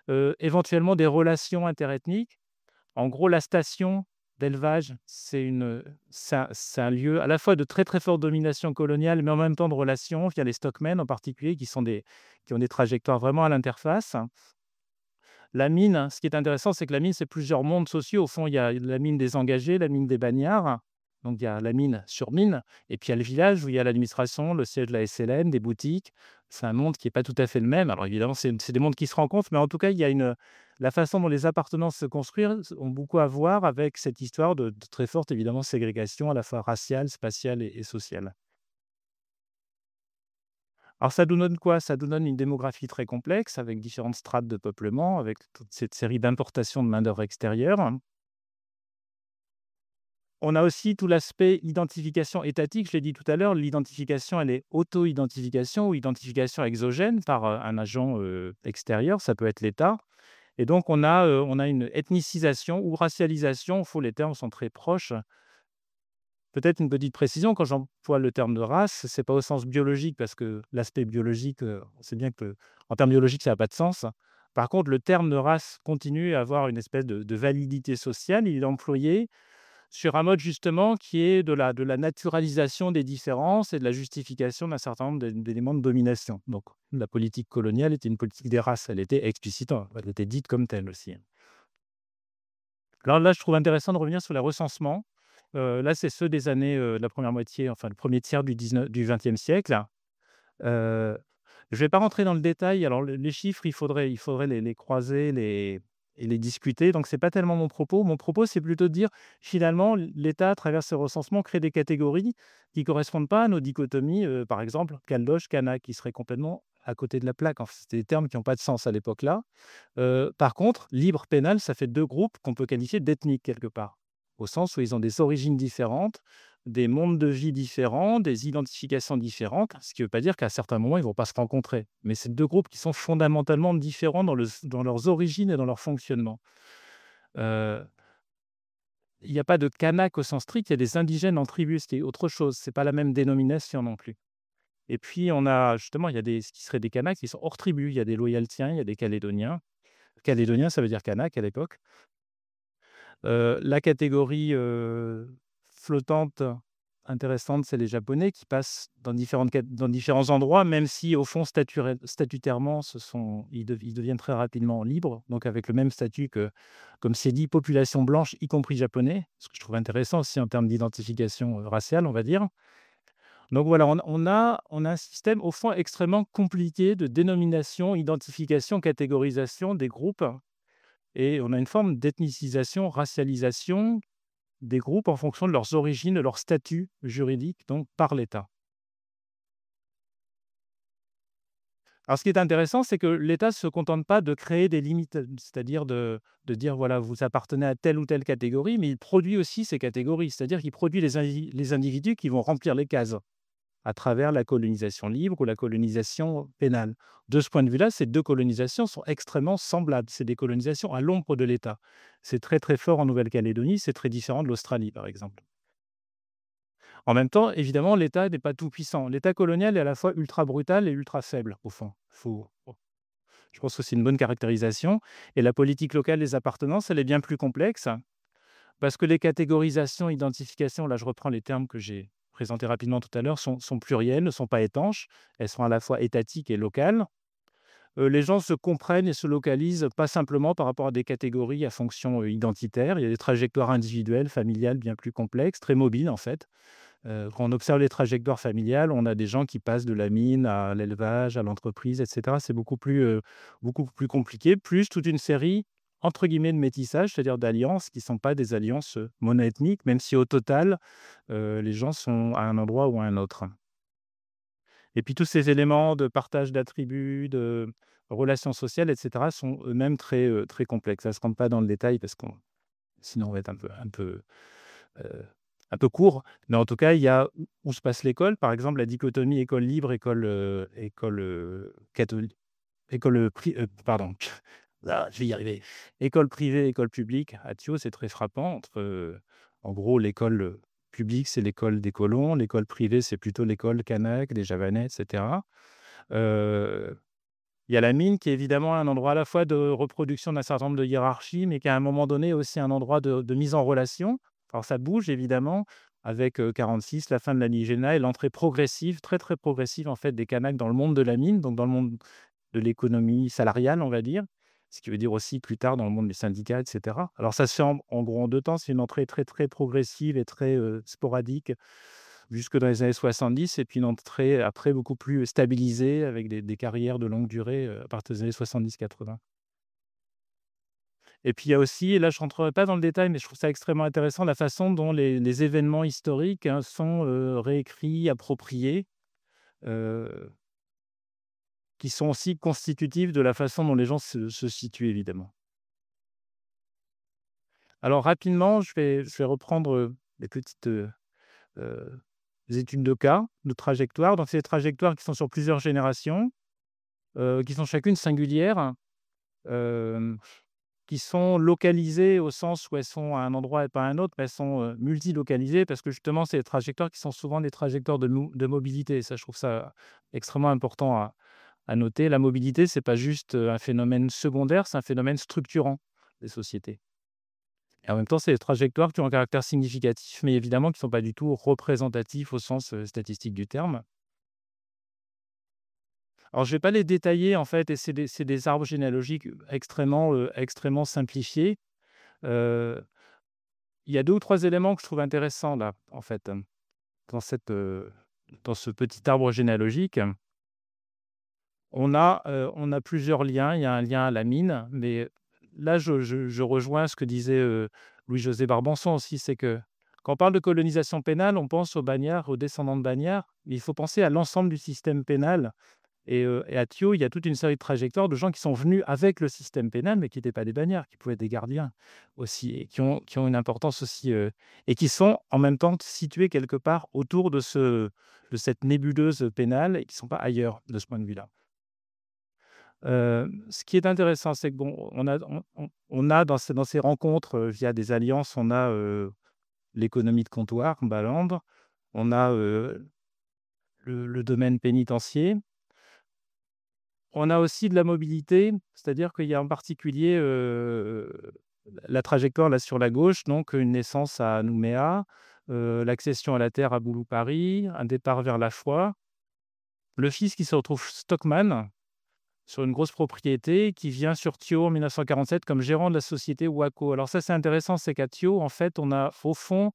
éventuellement des relations interethniques. En gros, la station d'élevage, c'est un lieu à la fois de très, très forte domination coloniale, mais en même temps de relations. Il y a les stockmen en particulier qui ont des trajectoires vraiment à l'interface. La mine, ce qui est intéressant, c'est que la mine, c'est plusieurs mondes sociaux. Au fond, il y a la mine des engagés, la mine des bagnards. Donc, il y a la mine sur mine. Et puis, il y a le village où il y a l'administration, le siège de la SLN, des boutiques. C'est un monde qui n'est pas tout à fait le même. Alors, évidemment, c'est des mondes qui se rencontrent, mais en tout cas, il y a la façon dont les appartenances se construisent ont beaucoup à voir avec cette histoire de très forte, évidemment, ségrégation à la fois raciale, spatiale et sociale. Alors ça nous donne quoi? Ça nous donne une démographie très complexe avec différentes strates de peuplement, avec toute cette série d'importations de main-d'œuvre extérieure. On a aussi tout l'aspect identification étatique. Je l'ai dit tout à l'heure, l'identification, elle est auto-identification ou identification exogène par, un agent, extérieur, ça peut être l'État et donc on a une ethnicisation ou racialisation, il faut les termes sont très proches. Peut-être une petite précision, quand j'emploie le terme de race, c'est pas au sens biologique parce que l'aspect biologique, on sait bien que en termes biologiques, ça a pas de sens. Par contre, le terme de race continue à avoir une espèce de validité sociale. Il est employé sur un mode justement qui est de la naturalisation des différences et de la justification d'un certain nombre d'éléments de domination. Donc la politique coloniale était une politique des races, elle était explicite, hein, elle était dite comme telle aussi. Alors là, je trouve intéressant de revenir sur les recensements. Là, c'est ceux des années, de la première moitié, enfin le premier tiers du XXe siècle. Heu, je ne vais pas rentrer dans le détail. Alors les chiffres, il faudrait les croiser, et les discuter. Donc c'est pas tellement mon propos. Mon propos, c'est plutôt de dire, finalement, l'État, à travers ses recensements, crée des catégories qui correspondent pas à nos dichotomies, par exemple, Caldoche, Kanak, qui seraient complètement à côté de la plaque. En fait, c'était des termes qui ont pas de sens à l'époque-là. Par contre, libre, pénal, ça fait 2 groupes qu'on peut qualifier d'ethniques quelque part, au sens où ils ont des origines différentes, des mondes de vie différents, des identifications différentes, ce qui ne veut pas dire qu'à certains moments, ils ne vont pas se rencontrer. Mais c'est 2 groupes qui sont fondamentalement différents dans leurs origines et dans leur fonctionnement. Heu, il n'y a pas de Kanaks au sens strict, il y a des indigènes en tribu, ce qui est autre chose, c'est pas la même dénomination non plus. Et puis on a justement, il y a ce qui seraient des Kanaks qui sont hors tribu, il y a des Loyaltiens, il y a des Calédoniens. Calédonien, ça veut dire kanak à l'époque. La catégorie, flottante intéressante, c'est les Japonais qui passent dans différents endroits, même si au fond statutairement, ils deviennent très rapidement libres, donc avec le même statut que, comme c'est dit, population blanche, y compris japonais, ce que je trouve intéressant aussi en termes d'identification, raciale, on va dire. Donc voilà, on a un système au fond extrêmement compliqué de dénomination, identification, catégorisation des groupes. Et on a une forme d'ethnicisation, racialisation des groupes en fonction de leurs origines, de leur statut juridique, donc par l'État. Alors ce qui est intéressant, c'est que l'État ne se contente pas de créer des limites, c'est-à-dire de dire: «Voilà, vous appartenez à telle ou telle catégorie», mais il produit aussi ces catégories, c'est-à-dire qu'il produit les individus qui vont remplir les cases à travers la colonisation libre ou la colonisation pénale. De ce point de vue-là, ces 2 colonisations sont extrêmement semblables. C'est des colonisations à l'ombre de l'État. C'est très, très fort en Nouvelle-Calédonie, c'est très différent de l'Australie, par exemple. En même temps, évidemment, l'État n'est pas tout puissant. L'État colonial est à la fois ultra brutal et ultra faible, au fond. Je pense que c'est une bonne caractérisation et la politique locale des appartenances, elle est bien plus complexe parce que les catégorisations, identifications, là, je reprends les termes que j'ai présentés rapidement tout à l'heure, sont plurielles, ne sont pas étanches. Elles sont à la fois étatiques et locales. Les gens se comprennent et se localisent pas simplement par rapport à des catégories à fonction, identitaire. Il y a des trajectoires individuelles, familiales bien plus complexes, très mobiles en fait. Quand on observe les trajectoires familiales, on a des gens qui passent de la mine à l'élevage, à l'entreprise et cetera. C'est beaucoup plus compliqué, plus toute une série, entre guillemets, «de métissage», c'est-à-dire d'alliances qui ne sont pas des alliances, monoethniques, même si au total, les gens sont à un endroit ou à un autre. Et puis tous ces éléments de partage d'attributs, relations sociales, etc., sont eux-mêmes très complexes. Ça ne se rentre pas dans le détail parce qu'on sinon on va être heu, un peu court. Mais en tout cas, il y a où se passe l'école, par exemple, la dichotomie école libre, école, pardon, je vais y arriver. École privée, école publique, à Thio, c'est très frappant entre, en gros, l'école, publique, c'est l'école des colons, l'école privée, c'est plutôt l'école kanak, des Javanais et cetera. Heu, il y a la mine qui est évidemment un endroit à la fois de reproduction d'un certain nombre de hiérarchies, mais qui à un moment donné aussi un endroit de mise en relation. Alors ça bouge évidemment avec, 46, la fin de l'indigénat et l'entrée progressive, très, très progressive en fait des Kanaks dans le monde de la mine, donc dans le monde de l'économie salariale, on va dire. Ce qui veut dire aussi plus tard dans le monde des syndicats et cetera. Alors ça se fait en gros en 2 temps, c'est une entrée très, très progressive et très, sporadique jusque dans les années 70 et puis une entrée après beaucoup plus stabilisée avec des carrières de longue durée, à partir des années 70-80. Et puis il y a aussi, et là je ne rentrerai pas dans le détail, mais je trouve ça extrêmement intéressant, la façon dont les événements historiques, hein, sont, réécrits, appropriés, heu, qui sont aussi constitutifs de la façon dont les gens se situent évidemment. Alors rapidement, je vais reprendre, les petites, heu, études de cas, de trajectoires. Donc c'est des trajectoires qui sont sur plusieurs générations, qui sont chacune singulières, hem, qui sont localisées au sens où elles sont à un endroit et pas à un autre, mais elles sont, multilocalisées parce que justement, c'est des trajectoires qui sont souvent des trajectoires de mobilité. Ça, je trouve ça extrêmement important à noter. La mobilité, c'est pas juste, un phénomène secondaire, c'est un phénomène structurant des sociétés. Et en même temps, c'est des trajectoires qui ont un caractère significatif, mais évidemment qui ne sont pas du tout représentatifs au sens, statistique du terme. Alors je ne vais pas les détailler en fait et c'est des arbres généalogiques extrêmement simplifiés. Heu, il y a 2 ou 3 éléments que je trouve intéressants là, en fait, dans dans ce petit arbre généalogique. On a plusieurs liens. Il y a un lien à la mine, mais là, je rejoins ce que disait, Louis-José Barbançon aussi, c'est que quand on parle de colonisation pénale, on pense aux Bagnards, aux descendants de Bagnards, mais il faut penser à l'ensemble du système pénal et à Thio, il y a toute une série de trajectoires de gens qui sont venus avec le système pénal, mais qui n'étaient pas des Bagnards, qui pouvaient être des gardiens aussi et qui ont une importance aussi, et qui sont en même temps situés quelque part autour de cette nébuleuse pénale et qui ne sont pas ailleurs de ce point de vue-là. Ce qui est intéressant, c'est que bon, on a dans ces rencontres, via des alliances, on a, l'économie de comptoir, Baland, on a, le domaine pénitentiaire. On a aussi de la mobilité, c'est-à-dire qu'il y a en particulier, la trajectoire là sur la gauche, donc une naissance à Nouméa, l'accession à la terre à Boulou-Paris, un départ vers la foi. Le fils qui se retrouve stockman sur une grosse propriété, qui vient sur Thio en 1947 comme gérant de la société Waco. Alors ça, c'est intéressant, c'est qu'à Thio, en fait, on a au fond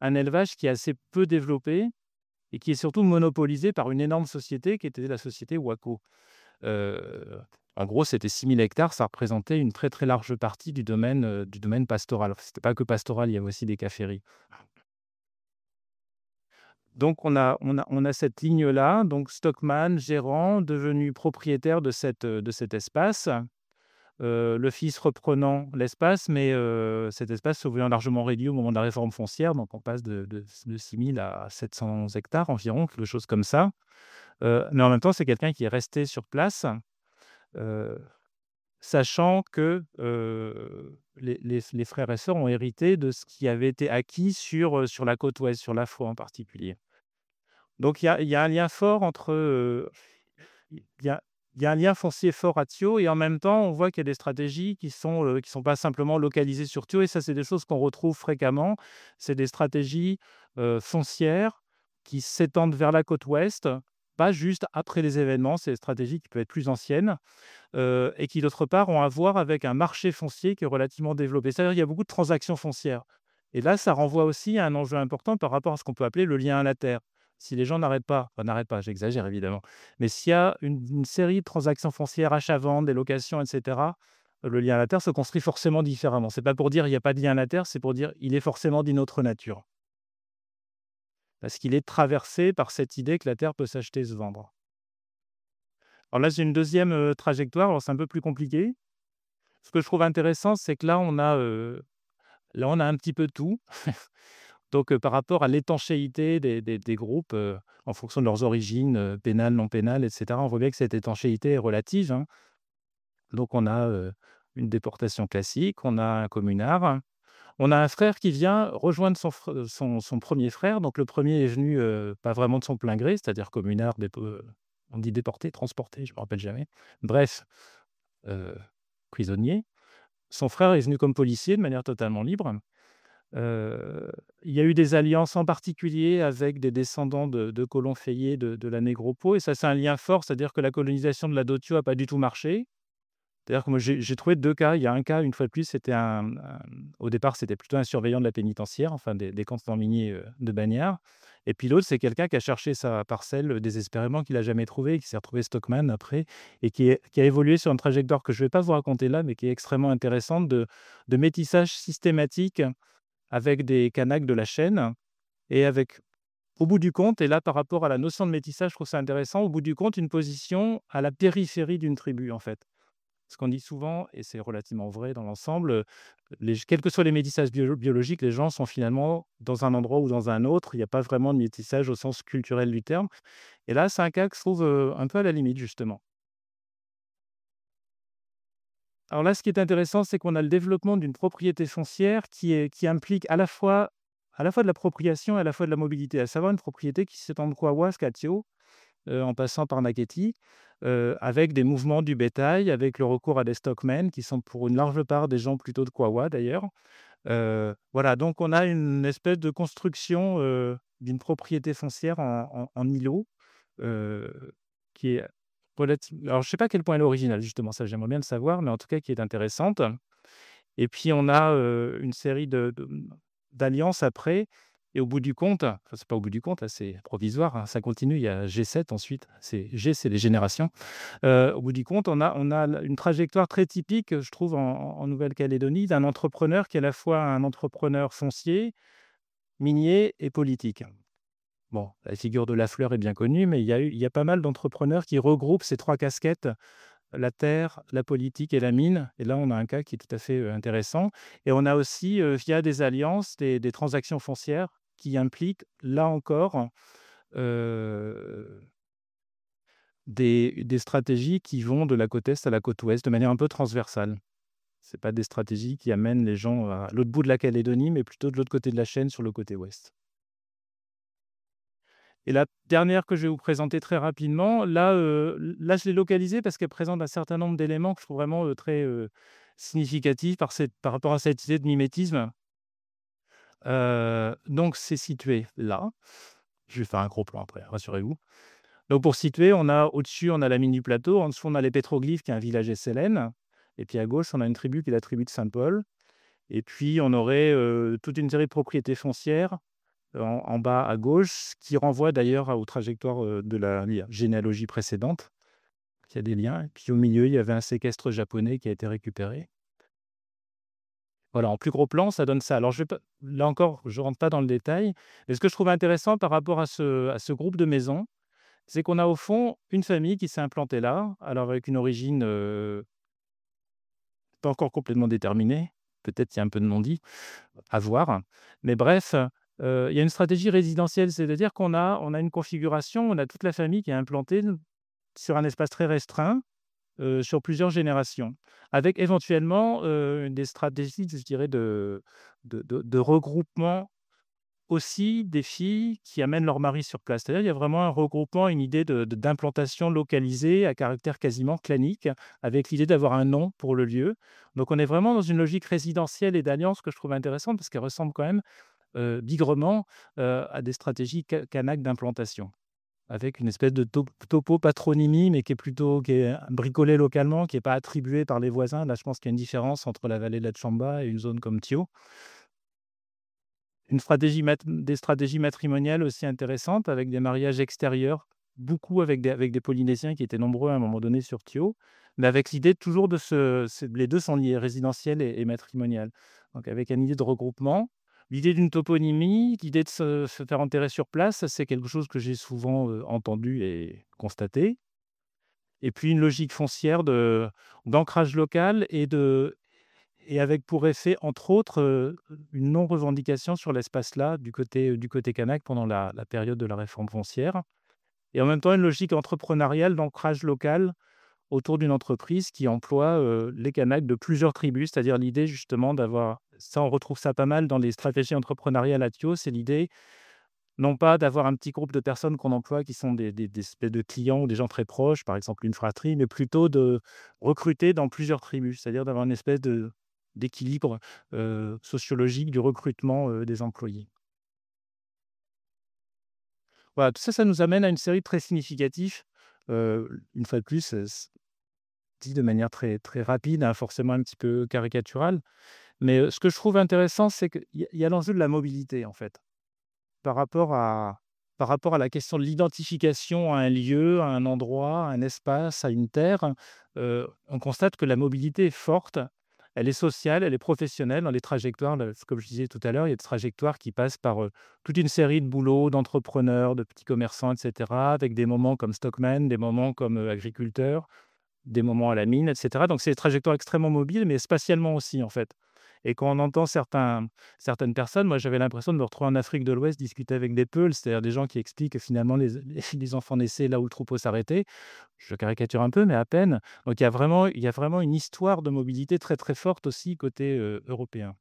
un élevage qui est assez peu développé et qui est surtout monopolisé par une énorme société qui était la société Waco. Heu, en gros, c'était 6 000 hectares, ça représentait une très, très large partie du domaine pastoral. C'était pas que pastoral, il y avait aussi des caféeries. Donc on a cette ligne-là, donc stockman, gérant, devenu propriétaire de cet espace. Le fils reprenant l'espace, mais cet espace se voyant largement réduit au moment de la réforme foncière, donc on passe de 6 000 à 700 hectares environ, quelque chose comme ça. Mais en même temps, c'est quelqu'un qui est resté sur place, heu, sachant que, les frères et sœurs ont hérité de ce qui avait été acquis sur la côte ouest, sur l'Afrique en particulier. Donc il y a un lien fort entre, il y a il y a un lien foncier fort à Thio et en même temps, on voit qu'il y a des stratégies qui sont pas simplement localisées sur Thio et ça, c'est des choses qu'on retrouve fréquemment. C'est des stratégies, foncières qui s'étendent vers la côte ouest, pas juste après les événements. C'est des stratégies qui peuvent être plus anciennes, et qui d'autre part ont à voir avec un marché foncier qui est relativement développé. C'est-à-dire il y a beaucoup de transactions foncières et là, ça renvoie aussi à un enjeu important par rapport à ce qu'on peut appeler le lien à la terre. Si les gens n'arrêtent pas, j'exagère évidemment, mais s'il y a une série de transactions foncières, achat-vente, des locations et cetera, le lien à la terre se construit forcément différemment. C'est pas pour dire: «Il y a pas de lien à la terre», c'est pour dire: «Il est forcément d'une autre nature». Parce qu'il est traversé par cette idée que la terre peut s'acheter et se vendre. Alors là, j'ai une deuxième trajectoire, alors c'est un peu plus compliqué. Ce que je trouve intéressant, c'est que là, on a un petit peu tout. Donc, par rapport à l'étanchéité des groupes, en fonction de leurs origines, pénales, non pénales et cetera, on voit bien que cette étanchéité est relative, hein. Donc on a, une déportation classique, on a un communard, on a un frère qui vient rejoindre son 1er frère. Donc le premier est venu, pas vraiment de son plein gré, c'est-à-dire communard, on dit déporté, transporté, je me rappelle jamais. Bref, heu, prisonnier. Son frère est venu comme policier de manière totalement libre. Heu, il y a eu des alliances, en particulier avec des descendants de colons fayés de la Négropo, et ça, c'est un lien fort, c'est-à-dire que la colonisation de la Dotio a pas du tout marché. C'est-à-dire que moi, j'ai trouvé 2 cas. Il y a un cas, une fois de plus, c'était au départ, c'était plutôt un surveillant de la pénitentiaire, enfin des campements miniers, de Bagnères, et puis l'autre, c'est quelqu'un qui a cherché sa parcelle, désespérément, qu'il a jamais trouvée, qui s'est retrouvé stockman après, et qui a évolué sur une trajectoire que je vais pas vous raconter là, mais qui est extrêmement intéressante, de métissage systématique avec des Kanaks de la chaîne, et avec, au bout du compte, et là, par rapport à la notion de métissage, je trouve ça intéressant, au bout du compte, une position à la périphérie d'une tribu, en fait. Ce qu'on dit souvent, et c'est relativement vrai dans l'ensemble, quels que soient les métissages biologiques, les gens sont finalement dans un endroit ou dans un autre. Il n'y a pas vraiment de métissage au sens culturel du terme, et là, c'est un cas que je trouve, un peu à la limite, justement. Alors là, ce qui est intéressant, c'est qu'on a le développement d'une propriété foncière qui implique à la fois de l'appropriation et à la fois de la mobilité, à savoir une propriété qui s'étend de Kawas, Katio, en passant par Naketi, avec des mouvements du bétail, avec le recours à des stockmen qui sont pour une large part des gens plutôt de Kawa d'ailleurs. Voilà, donc on a une espèce de construction, d'une propriété foncière en îlot, heu, qui est alors je ne sais pas à quel point elle est originale justement, ça j'aimerais bien le savoir, mais en tout cas qui est intéressante. Et puis on a, une série d'alliances après, et au bout du compte, enfin c'est pas au bout du compte, là c'est provisoire, hein, ça continue, il y a G7 ensuite, c'est les générations. Au bout du compte, on a une trajectoire très typique, je trouve, en Nouvelle-Calédonie, d'un entrepreneur qui est à la fois un entrepreneur foncier, minier et politique. Bon, la figure de Lafleur est bien connue, mais il y a pas mal d'entrepreneurs qui regroupent ces 3 casquettes: la terre, la politique et la mine. Et là, on a un cas qui est tout à fait, intéressant, et on a aussi, via des alliances, des transactions foncières qui impliquent, là encore, heu, des stratégies qui vont de la côte est à la côte ouest de manière un peu transversale. C'est pas des stratégies qui amènent les gens à l'autre bout de la Calédonie, mais plutôt de l'autre côté de la chaîne, sur le côté ouest. Et la dernière que je vais vous présenter très rapidement, là, je l'ai localisée parce qu'elle présente un certain nombre d'éléments que je trouve vraiment, très, significatifs par rapport à cette idée de mimétisme. Donc c'est situé là. Je vais faire un gros plan après, rassurez-vous. Donc pour situer, au-dessus, on a la mine du plateau, en dessous, on a les pétroglyphes, qui est un village SLN, et puis à gauche, on a une tribu qui est la tribu de Saint-Paul, et puis on aurait, toute une série de propriétés foncières en bas à gauche, qui renvoie d'ailleurs aux trajectoires, de la généalogie précédente. Il y a des liens, et puis au milieu, il y avait un séquestre japonais qui a été récupéré. Voilà, en plus gros plan, ça donne ça. Alors je vais pas, là encore, je rentre pas dans le détail, mais ce que je trouve intéressant par rapport à ce groupe de maisons, c'est qu'on a au fond une famille qui s'est implantée là, alors avec une origine, pas encore complètement déterminée. Peut-être il y a un peu de non-dit, à voir. Mais bref, il y a une stratégie résidentielle, c'est-à-dire qu'on a une configuration, on a toute la famille qui est implantée sur un espace très restreint, sur plusieurs générations, avec éventuellement, des stratégies, je dirais, de regroupement aussi des filles qui amènent leur mari sur place. C'est-à-dire, il y a vraiment un regroupement, une idée d'implantation localisée à caractère quasiment clanique, avec l'idée d'avoir un nom pour le lieu. Donc on est vraiment dans une logique résidentielle et d'alliance que je trouve intéressante, parce qu'elle ressemble quand même, bigrement, à des stratégies kanak d'implantation, avec une espèce de topo patronymie, mais qui est bricolée localement, qui n'est pas attribuée par les voisins. Là, je pense qu'il y a une différence entre la vallée de la Tchamba et une zone comme Thio. Des stratégies matrimoniales aussi intéressantes, avec des mariages extérieurs, beaucoup avec des Polynésiens qui étaient nombreux à un moment donné sur Thio, mais avec l'idée toujours les 2 sont liés, résidentiel et matrimonial. Donc avec une idée de regroupement, l'idée d'une toponymie, l'idée de se faire enterrer sur place, ça c'est quelque chose que j'ai souvent, entendu et constaté. et puis une logique foncière d'ancrage local et avec pour effet, entre autres, une non-revendication sur l'espace-là du côté kanak pendant la période de la réforme foncière et en même temps une logique entrepreneuriale d'ancrage local autour d'une entreprise qui emploie, les Kanaks de plusieurs tribus. C'est-à-dire l'idée justement d'avoir ça, on retrouve ça pas mal dans les stratégies entrepreneuriales à Thio, c'est l'idée non pas d'avoir un petit groupe de personnes qu'on emploie qui sont des espèces de clients ou des gens très proches, par exemple une fratrie, mais plutôt de recruter dans plusieurs tribus. C'est-à-dire d'avoir une espèce d'équilibre, sociologique du recrutement, des employés. Voilà, tout ça, ça nous amène à une série de traits significatifs. Une fois de plus, dit de manière très, très rapide, hein, forcément un petit peu caricaturale. Mais, ce que je trouve intéressant, c'est qu'il y a l'enjeu de la mobilité, en fait, par rapport à la question de l'identification à un lieu, à un endroit, à un espace, à une terre. On constate que la mobilité est forte, elle est sociale, elle est professionnelle dans les trajectoires, comme je disais tout à l'heure, il y a des trajectoires qui passent par, toute une série de boulots, d'entrepreneurs, de petits commerçants et cetera, avec des moments comme stockman, des moments comme, agriculteur, des moments à la mine et cetera. Donc c'est des trajectoires extrêmement mobiles, mais spatialement aussi, en fait. Et quand on entend certaines personnes, moi j'avais l'impression de me retrouver en Afrique de l'Ouest, discuter avec des peuls, c'est-à-dire des gens qui expliquent que finalement les enfants naissaient là où le troupeau s'arrêtait. Je caricature un peu, mais à peine. Donc il y a vraiment une histoire de mobilité très, très forte aussi côté, européen.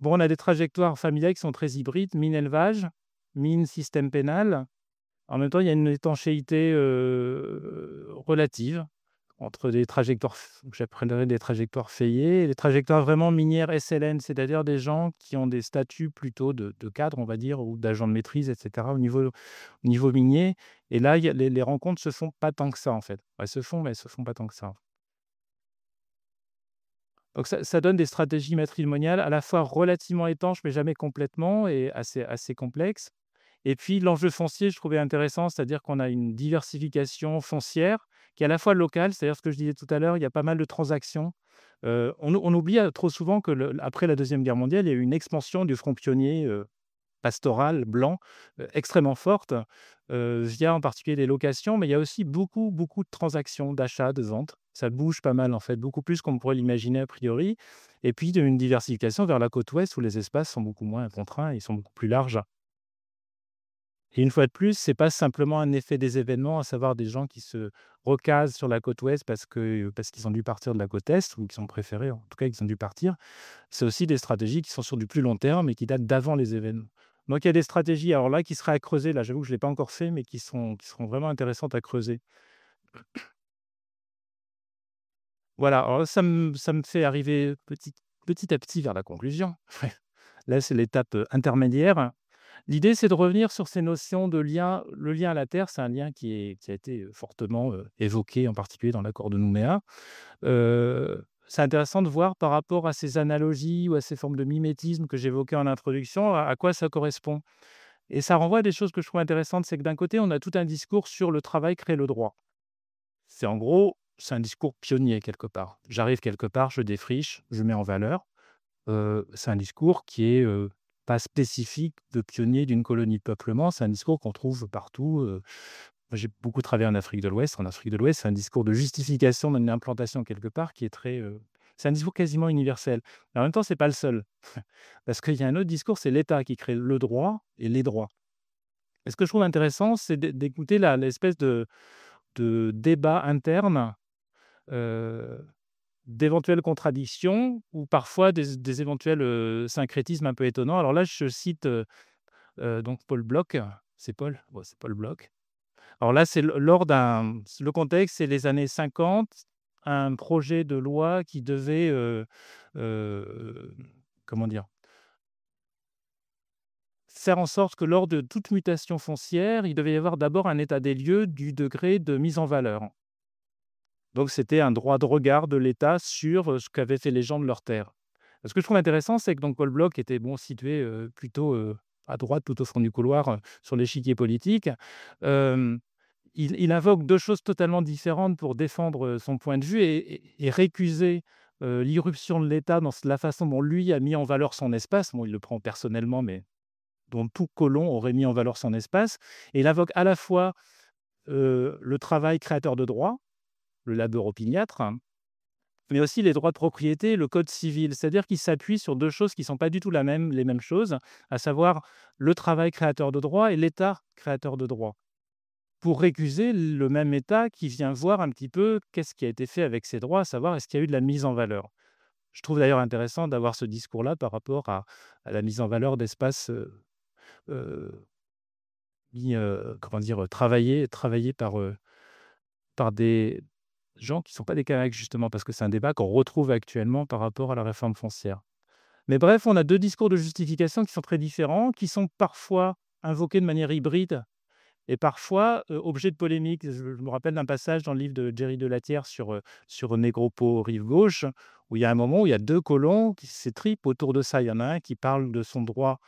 Bon, on a des trajectoires familiales qui sont très hybrides, mine-élevage, mine-système pénal. En même temps, il y a une étanchéité, relative entre des trajectoires j'appellerais des trajectoires fayées et des trajectoires vraiment minières SLN, c'est-à-dire des gens qui ont des statuts plutôt de cadres, on va dire, ou d'agents de maîtrise et cetera au niveau minier et là, il y a les rencontres se font pas tant que ça, en fait. Elles se font, mais elles se font pas tant que ça. Donc ça donne des stratégies matrimoniales à la fois relativement étanches, mais jamais complètement et assez complexes. Et puis l'enjeu foncier, je trouvais intéressant, c'est-à-dire qu'on a une diversification foncière qui est à la fois locale, c'est-à-dire ce que je disais tout à l'heure, il y a pas mal de transactions. On oublie, trop souvent que après la Deuxième Guerre mondiale, il y a eu une expansion du front pionnier, pastoral, blanc, extrêmement forte, via en particulier des locations, mais il y a aussi beaucoup, beaucoup de transactions, d'achats, de ventes. Ça bouge pas mal en fait, beaucoup plus qu'on pourrait l'imaginer a priori et puis une diversification vers la côte ouest où les espaces sont beaucoup moins contraints, ils sont beaucoup plus larges. Et une fois de plus, c'est pas simplement un effet des événements, à savoir des gens qui se recasent sur la côte ouest parce qu'ils ont dû partir de la côte est ou qu'ils ont préféré, en tout cas, qu'ils ont dû partir. C'est aussi des stratégies qui sont sur du plus long terme et qui datent d'avant les événements. Donc il y a des stratégies, alors là, qui seraient à creuser. Là, j'avoue que je ne l'ai pas encore fait, mais qui seront vraiment intéressantes à creuser. Voilà, alors là, ça me fait arriver petit à petit vers la conclusion. Là, c'est l'étape, intermédiaire. L'idée, c'est de revenir sur ces notions de lien. Le lien à la terre, c'est un lien qui a été, fortement, évoqué, en particulier dans l'accord de Nouméa. C'est intéressant de voir par rapport à ces analogies ou à ces formes de mimétisme que j'évoquais en introduction, à quoi ça correspond. Et ça renvoie à des choses que je trouve intéressantes, c'est que d'un côté, on a tout un discours sur le travail crée le droit. C'est en gros, c'est un discours pionnier quelque part. J'arrive quelque part, je défriche, je mets en valeur. C'est un discours qui est, pas spécifique de pionnier d'une colonie de peuplement, c'est un discours qu'on trouve partout, moi j'ai beaucoup travaillé en Afrique de l'Ouest. En Afrique de l'Ouest, c'est un discours de justification d'une implantation quelque part qui est très, c'est un discours quasiment universel. Mais en même temps, c'est pas le seul. Parce qu'il y a un autre discours, c'est l'État qui crée le droit et les droits. Et ce que je trouve intéressant, c'est d'écouter l'espèce de débat interne, heu d'éventuelles contradictions ou parfois des éventuels, syncrétismes un peu étonnants. Alors là, je cite, donc Paul Bloch. C'est Paul? Ouais, c'est Paul Bloch. Alors là, c'est lors le contexte, c'est les années 50, un projet de loi qui devait, heu, comment dire? Faire en sorte que lors de toute mutation foncière, il devait y avoir d'abord un état des lieux du degré de mise en valeur. Donc c'était un droit de regard de l'État sur, ce qu'avaient fait les gens de leur terre. Ce que je trouve intéressant, c'est que donc Paul Bloch était bon situé, plutôt, à droite, tout au fond du couloir, sur l'échiquier politique. Hem, il invoque 2 choses totalement différentes pour défendre, son point de vue et récuser, l'irruption de l'État dans la façon dont lui a mis en valeur son espace. Bon, il le prend personnellement, mais dont tout colon aurait mis en valeur son espace et il invoque à la fois le travail créateur de droit, le labeur opiniâtre, mais aussi les droits de propriété, le code civil. C'est-à-dire qu'il s'appuie sur 2 choses qui ne sont pas du tout les mêmes choses, à savoir le travail créateur de droit et l'État créateur de droit. Pour récuser le même État qui vient voir un petit peu qu'est-ce qui a été fait avec ces droits, à savoir est-ce qu'il y a eu de la mise en valeur. Je trouve d'ailleurs intéressant d'avoir ce discours-là par rapport à la mise en valeur d'espaces, heu, comment dire? Travaillés par des gens qui ne sont pas des Kanaks justement, parce que c'est un débat qu'on retrouve actuellement par rapport à la réforme foncière. Mais bref, on a 2 discours de justification qui sont très différents, qui sont parfois invoqués de manière hybride et parfois, objet de polémique. Je me rappelle d'un passage dans le livre de Jerry Delatière sur Négropo, rive gauche, où il y a un moment où il y a 2 colons qui s'étripent autour de ça. Il y en a un qui parle de son droit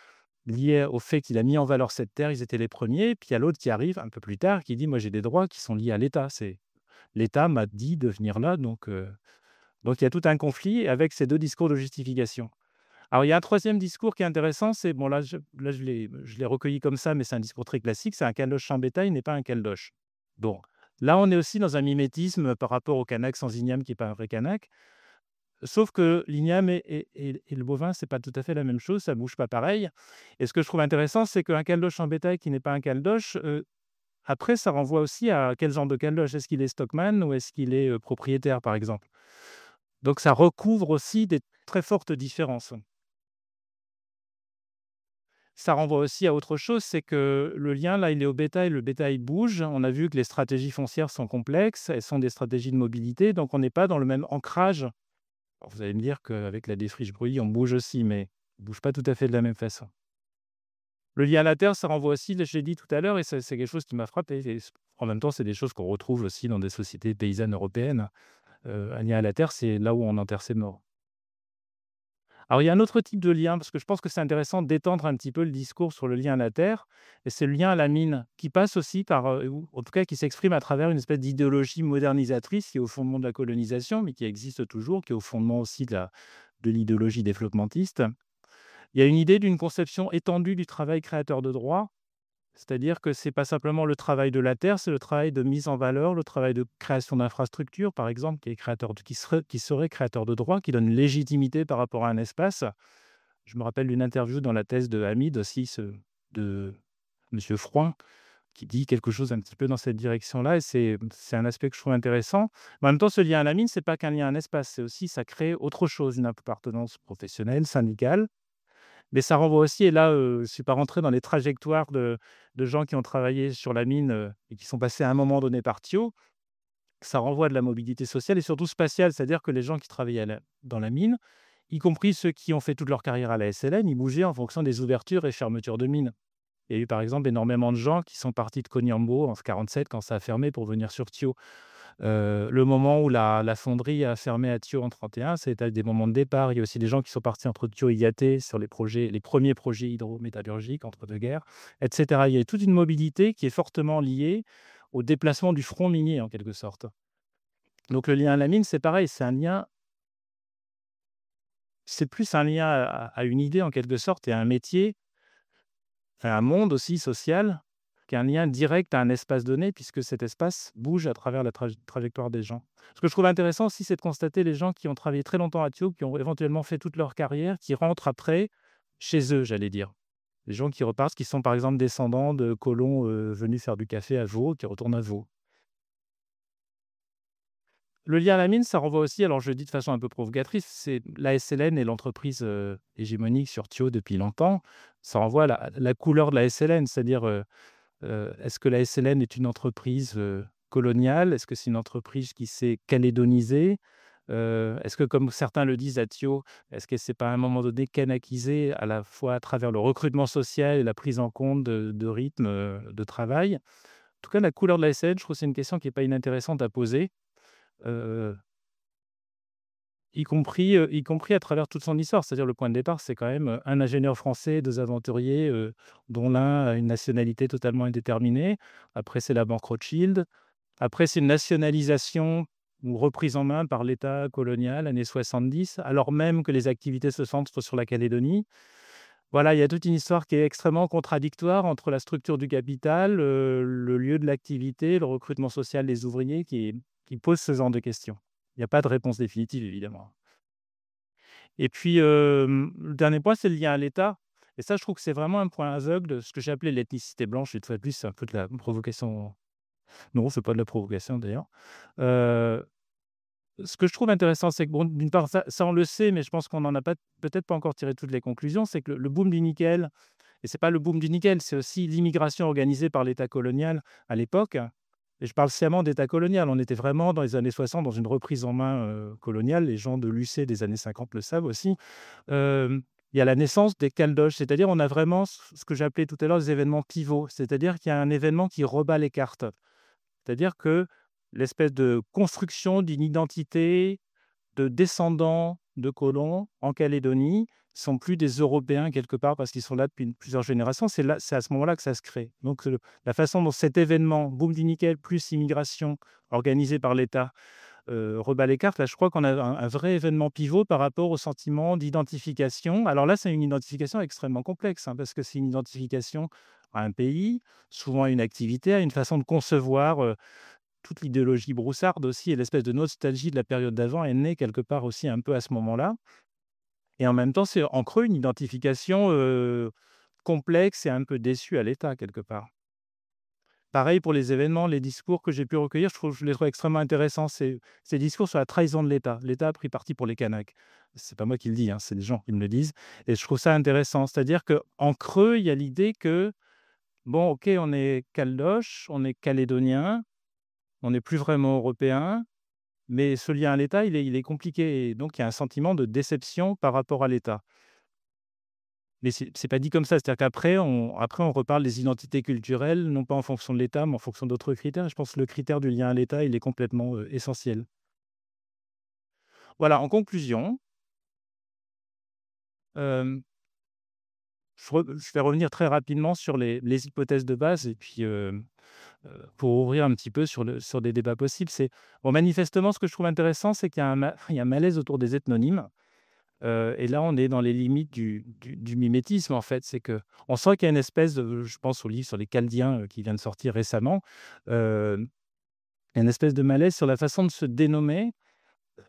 lié au fait qu'il a mis en valeur cette terre, ils étaient les premiers. Puis il y a l'autre qui arrive un peu plus tard, qui dit: «Moi, j'ai des droits qui sont liés à l'État. C'est l'État m'a dit de venir là», donc il y a tout un conflit avec ces 2 discours de justification. Alors il y a un troisième discours qui est intéressant, c'est bon là je l'ai recueilli comme ça, mais c'est un discours très classique, c'est un Caldoche sans bétail n'est pas un Caldoche. Bon, là on est aussi dans un mimétisme par rapport au Kanak sans igname qui est pas un vrai Kanak, sauf que l'igname et le bovin, c'est pas tout à fait la même chose, ça bouge pas pareil et ce que je trouve intéressant, c'est qu'un Caldoche sans bétail qui n'est pas un Caldoche, après ça renvoie aussi à quel genre de Caldoche? Est-ce qu'il est stockman ou est-ce qu'il est, propriétaire, par exemple? Donc ça recouvre aussi des très fortes différences. Ça renvoie aussi à autre chose, c'est que le lien là, il est au bétail, le bétail bouge. On a vu que les stratégies foncières sont complexes, elles sont des stratégies de mobilité, donc on n'est pas dans le même ancrage. Alors vous allez me dire qu'avec la défriche bruyée, on bouge aussi, mais on bouge pas tout à fait de la même façon. Le lien à la terre, ça renvoie aussi, je l'ai dit tout à l'heure et c'est quelque chose qui m'a frappé et en même temps, c'est des choses qu'on retrouve aussi dans des sociétés paysannes européennes. Un lien à la terre, c'est là où on enterre ses morts. Alors, il y a un autre type de lien, parce que je pense que c'est intéressant d'étendre un petit peu le discours sur le lien à la terre, et c'est le lien à la mine, qui passe aussi par, ou en tout cas qui s'exprime à travers une espèce d'idéologie modernisatrice qui est au fondement de la colonisation, mais qui existe toujours, qui est au fondement aussi de l'idéologie développementiste. Il y a une idée d'une conception étendue du travail créateur de droit, c'est-à-dire que c'est pas simplement le travail de la terre, c'est le travail de mise en valeur, le travail de création d'infrastructures, par exemple, qui serait créateur de droit, qui donne légitimité par rapport à un espace. Je me rappelle d'une interview dans la thèse de Hamid aussi, de monsieur Froin, qui dit quelque chose un petit peu dans cette direction-là et c'est un aspect que je trouve intéressant. Mais en même temps, ce lien à la mine, c'est pas qu'un lien à un espace, c'est aussi ça crée autre chose, une appartenance professionnelle, syndicale. Mais ça renvoie aussi et là, je ne suis pas rentré dans les trajectoires de gens qui ont travaillé sur la mine, et qui sont passés à un moment donné par Thio. Ça renvoie à de la mobilité sociale et surtout spatiale. C'est-à-dire que les gens qui travaillaient dans la mine, y compris ceux qui ont fait toute leur carrière à la SLN, ils bougeaient en fonction des ouvertures et fermetures de mines. Il y a eu par exemple énormément de gens qui sont partis de Cognambo en 47 quand ça a fermé pour venir sur Thio. Le moment où la fonderie a fermé à Thio en 31, c'était des moments de départ. Il y a aussi des gens qui sont partis entre Thio et Yaté sur les premiers projets hydrométallurgiques entre 2 guerres, et cetera. Il y a toute une mobilité qui est fortement liée au déplacement du front minier en quelque sorte. Donc le lien à la mine, c'est pareil, c'est plus un lien à une idée en quelque sorte et à un métier, à un monde aussi social, qu'un lien direct à un espace donné puisque cet espace bouge à travers la trajectoire des gens. Ce que je trouve intéressant aussi, c'est de constater les gens qui ont travaillé très longtemps à Thio, qui ont éventuellement fait toute leur carrière, qui rentrent après chez eux, j'allais dire. Les gens qui repartent, qui sont par exemple descendants de colons, venus faire du café à Vaud, qui retournent à Vaud. Le lien à la mine, ça renvoie aussi, alors je le dis de façon un peu provocatrice, c'est la SLN est l'entreprise, hégémonique sur Thio depuis longtemps. Ça renvoie à la couleur de la SLN, c'est-à-dire, est-ce que la SLN est une entreprise, coloniale? Est-ce que c'est une entreprise qui s'est calédonisée? Est-ce que comme certains le disent à Thio, est-ce que c'est pas à un moment donné kanakisé à la fois à travers le recrutement social et la prise en compte de rythme, de travail? En tout cas, la couleur de la SLN, je trouve que c'est une question qui est pas inintéressante à poser. Heu, y compris à travers toute son histoire. C'est-à-dire le point de départ, c'est quand même, un ingénieur français, 2 aventuriers, dont l'un a une nationalité totalement indéterminée. Après, c'est la banque Rothschild. Après, c'est une nationalisation ou reprise en main par l'État colonial, années 70, alors même que les activités se centrent sur la Calédonie. Voilà, il y a toute une histoire qui est extrêmement contradictoire entre la structure du capital, le lieu de l'activité, le recrutement social des ouvriers qui pose ce genre de questions. Il n'y a pas de réponse définitive, évidemment. Et puis, le dernier point, c'est le lien à l'État et ça, je trouve que c'est vraiment un point aveugle de ce que j'ai appelé l'ethnicité blanche. Une fois de plus, c'est un peu de la provocation. Non, c'est pas de la provocation d'ailleurs. Heu, Ce que je trouve intéressant, c'est que bon, d'une part, ça on le sait, mais je pense qu'on n'en a pas peut-être pas encore tiré toutes les conclusions, c'est que le boom du nickel et c'est pas le boom du nickel, c'est aussi l'immigration organisée par l'État colonial à l'époque et je parle sciemment d'État colonial. On était vraiment dans les années 60 dans une reprise en main, coloniale. Les gens de l'UC des années 50 le savent aussi. Il y a la naissance des caldoches, c'est-à-dire on a vraiment ce que j'appelais tout à l'heure les événements pivots, c'est-à-dire qu'il y a un événement qui rebat les cartes. C'est-à-dire que l'espèce de construction d'une identité de descendants de colons en Calédonie sont plus des Européens quelque part parce qu'ils sont là depuis plusieurs générations. C'est à ce moment-là que ça se crée. Donc, la façon dont cet événement, boom du nickel plus immigration organisée par l'État, rebat les cartes, là, je crois qu'on a un vrai événement pivot par rapport au sentiment d'identification. Alors là, c'est une identification extrêmement complexe, hein, parce que c'est une identification à un pays, souvent à une activité, à une façon de concevoir, toute l'idéologie broussarde aussi et l'espèce de nostalgie de la période d'avant est née quelque part aussi un peu à ce moment-là et en même temps, c'est en creux une identification, complexe et un peu déçue à l'État quelque part. Pareil pour les événements, les discours que j'ai pu recueillir, je les trouve extrêmement intéressants. Ces discours sur la trahison de l'État. L'État a pris parti pour les Kanaks. C'est pas moi qui le dis, hein, c'est des gens qui me le disent et je trouve ça intéressant. C'est-à-dire qu'en creux, il y a l'idée que, bon, OK, on est caldoche, on est calédonien, on n'est plus vraiment européen. Mais ce lien à l'État, il est compliqué et donc il y a un sentiment de déception par rapport à l'État. Mais c'est pas dit comme ça, c'est-à-dire qu'après on reparle des identités culturelles, non pas en fonction de l'État, mais en fonction d'autres critères. Je pense que le critère du lien à l'État, il est complètement, essentiel. Voilà, en conclusion, hem, je vais revenir très rapidement sur les hypothèses de base et puis, pour ouvrir un petit peu sur des débats possibles. Bon, manifestement, ce que je trouve intéressant, c'est qu'il y a il y a un malaise autour des ethnonymes. Et là, on est dans les limites du mimétisme, en fait. C'est que on sent qu'il y a une espèce de je pense au livre sur les Chaldiens, qui vient de sortir récemment, heu, il y a une espèce de malaise sur la façon de se dénommer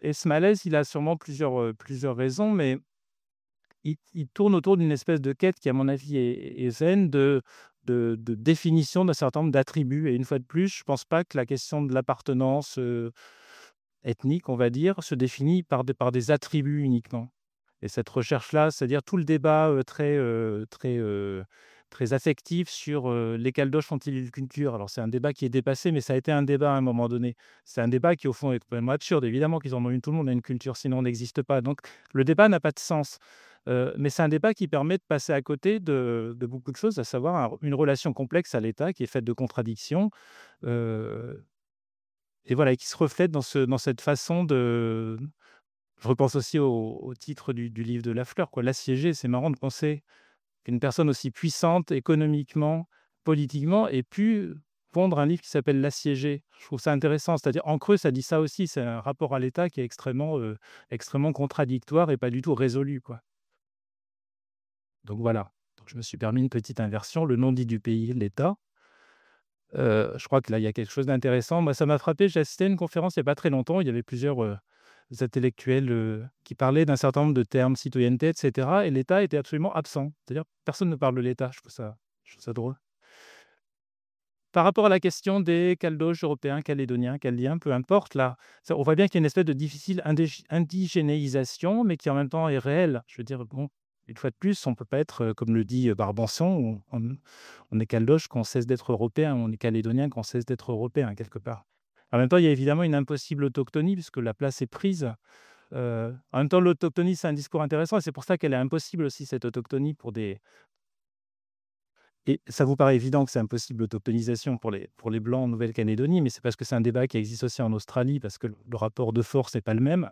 et ce malaise, il a sûrement plusieurs raisons, mais il tourne autour d'une espèce de quête qui, à mon avis, est saine de définition d'un certain nombre d'attributs et une fois de plus, je ne pense pas que la question de l'appartenance, ethnique, on va dire, se définit par des attributs uniquement. Et cette recherche-là, c'est-à-dire tout le débat, très affectif sur, les caldoches ont-ils une culture? Alors c'est un débat qui est dépassé, mais ça a été un débat à un moment donné. C'est un débat qui au fond est complètement absurde. Évidemment qu'ils en ont une, tout le monde a une culture, sinon on n'existe pas. Donc le débat n'a pas de sens. Mais c'est un débat qui permet de passer à côté de beaucoup de choses, à savoir une relation complexe à l'État qui est faite de contradictions, heu et voilà, et qui se reflète dans cette façon de je repense aussi au titre du livre de Lafleur, quoi, «L'assiégé». C'est marrant de penser qu'une personne aussi puissante économiquement, politiquement ait pu pondre un livre qui s'appelle «L'assiégé». Je trouve ça intéressant, c'est-à-dire en creux, ça dit ça aussi, c'est un rapport à l'État qui est extrêmement contradictoire et pas du tout résolu, quoi. Donc voilà, donc je me suis permis une petite inversion, le nom dit du pays, l'État. Je crois que là, il y a quelque chose d'intéressant. Moi, ça m'a frappé, j'ai assisté à une conférence il y a pas très longtemps, il y avait plusieurs, intellectuels, qui parlaient d'un certain nombre de termes, citoyenneté et cetera et l'État était absolument absent. C'est-à-dire personne ne parle de l'État, je trouve ça drôle. Par rapport à la question des caldoches européens, calédoniens, chaldéens, peu importe là, ça on voit bien qu'il y a une espèce de difficile indigénéisation, mais qui en même temps est réelle. Je veux dire, bon, une fois de plus, on peut pas être, comme le dit, Barbançon, on est caldoche qu'on cesse d'être européen, on est calédonien qu'on cesse d'être européen quelque part. En même temps, il y a évidemment une impossible autochtonie puisque la place est prise. En même temps, l'autochtonie, c'est un discours intéressant et c'est pour ça qu'elle est impossible aussi cette autochtonie pour des et ça vous paraît évident que c'est impossible l'autochtonisation pour les blancs en Nouvelle-Calédonie, mais c'est parce que c'est un débat qui existe aussi en Australie, parce que le rapport de force n'est pas le même.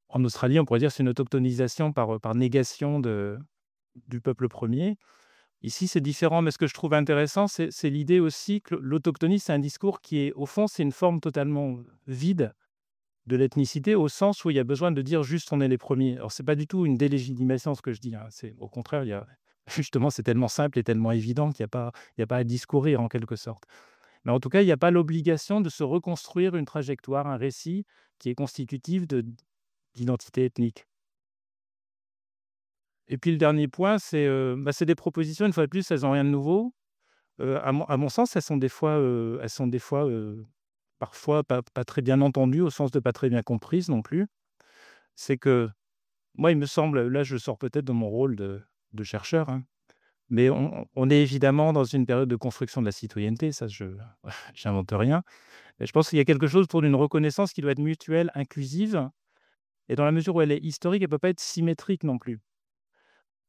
En Australie, on pourrait dire que c'est une autochtonisation par négation du peuple premier. Ici, c'est différent, mais ce que je trouve intéressant, c'est l'idée aussi que l'autochtonie, c'est un discours qui est, au fond, c'est une forme totalement vide de l'ethnicité au sens où il y a besoin de dire juste on est les premiers. Alors c'est pas du tout une délégitimation ce que je dis, hein, c'est au contraire, il y a justement c'est tellement simple et tellement évident qu'il y a pas à discourir en quelque sorte. Mais en tout cas, il y a pas l'obligation de se reconstruire une trajectoire, un récit qui est constitutif d'identité ethnique. Et puis le dernier point, c'est des propositions, une fois de plus, elles ont rien de nouveau. À mon sens, elles sont des fois, parfois pas très bien entendues, au sens de pas très bien comprises non plus. C'est que moi, il me semble, là, je sors peut-être de mon rôle de chercheur, hein, mais on est évidemment dans une période de construction de la citoyenneté, ça je j'invente rien. Et je pense qu'il y a quelque chose pour une reconnaissance qui doit être mutuelle, inclusive et dans la mesure où elle est historique, elle peut pas être symétrique non plus.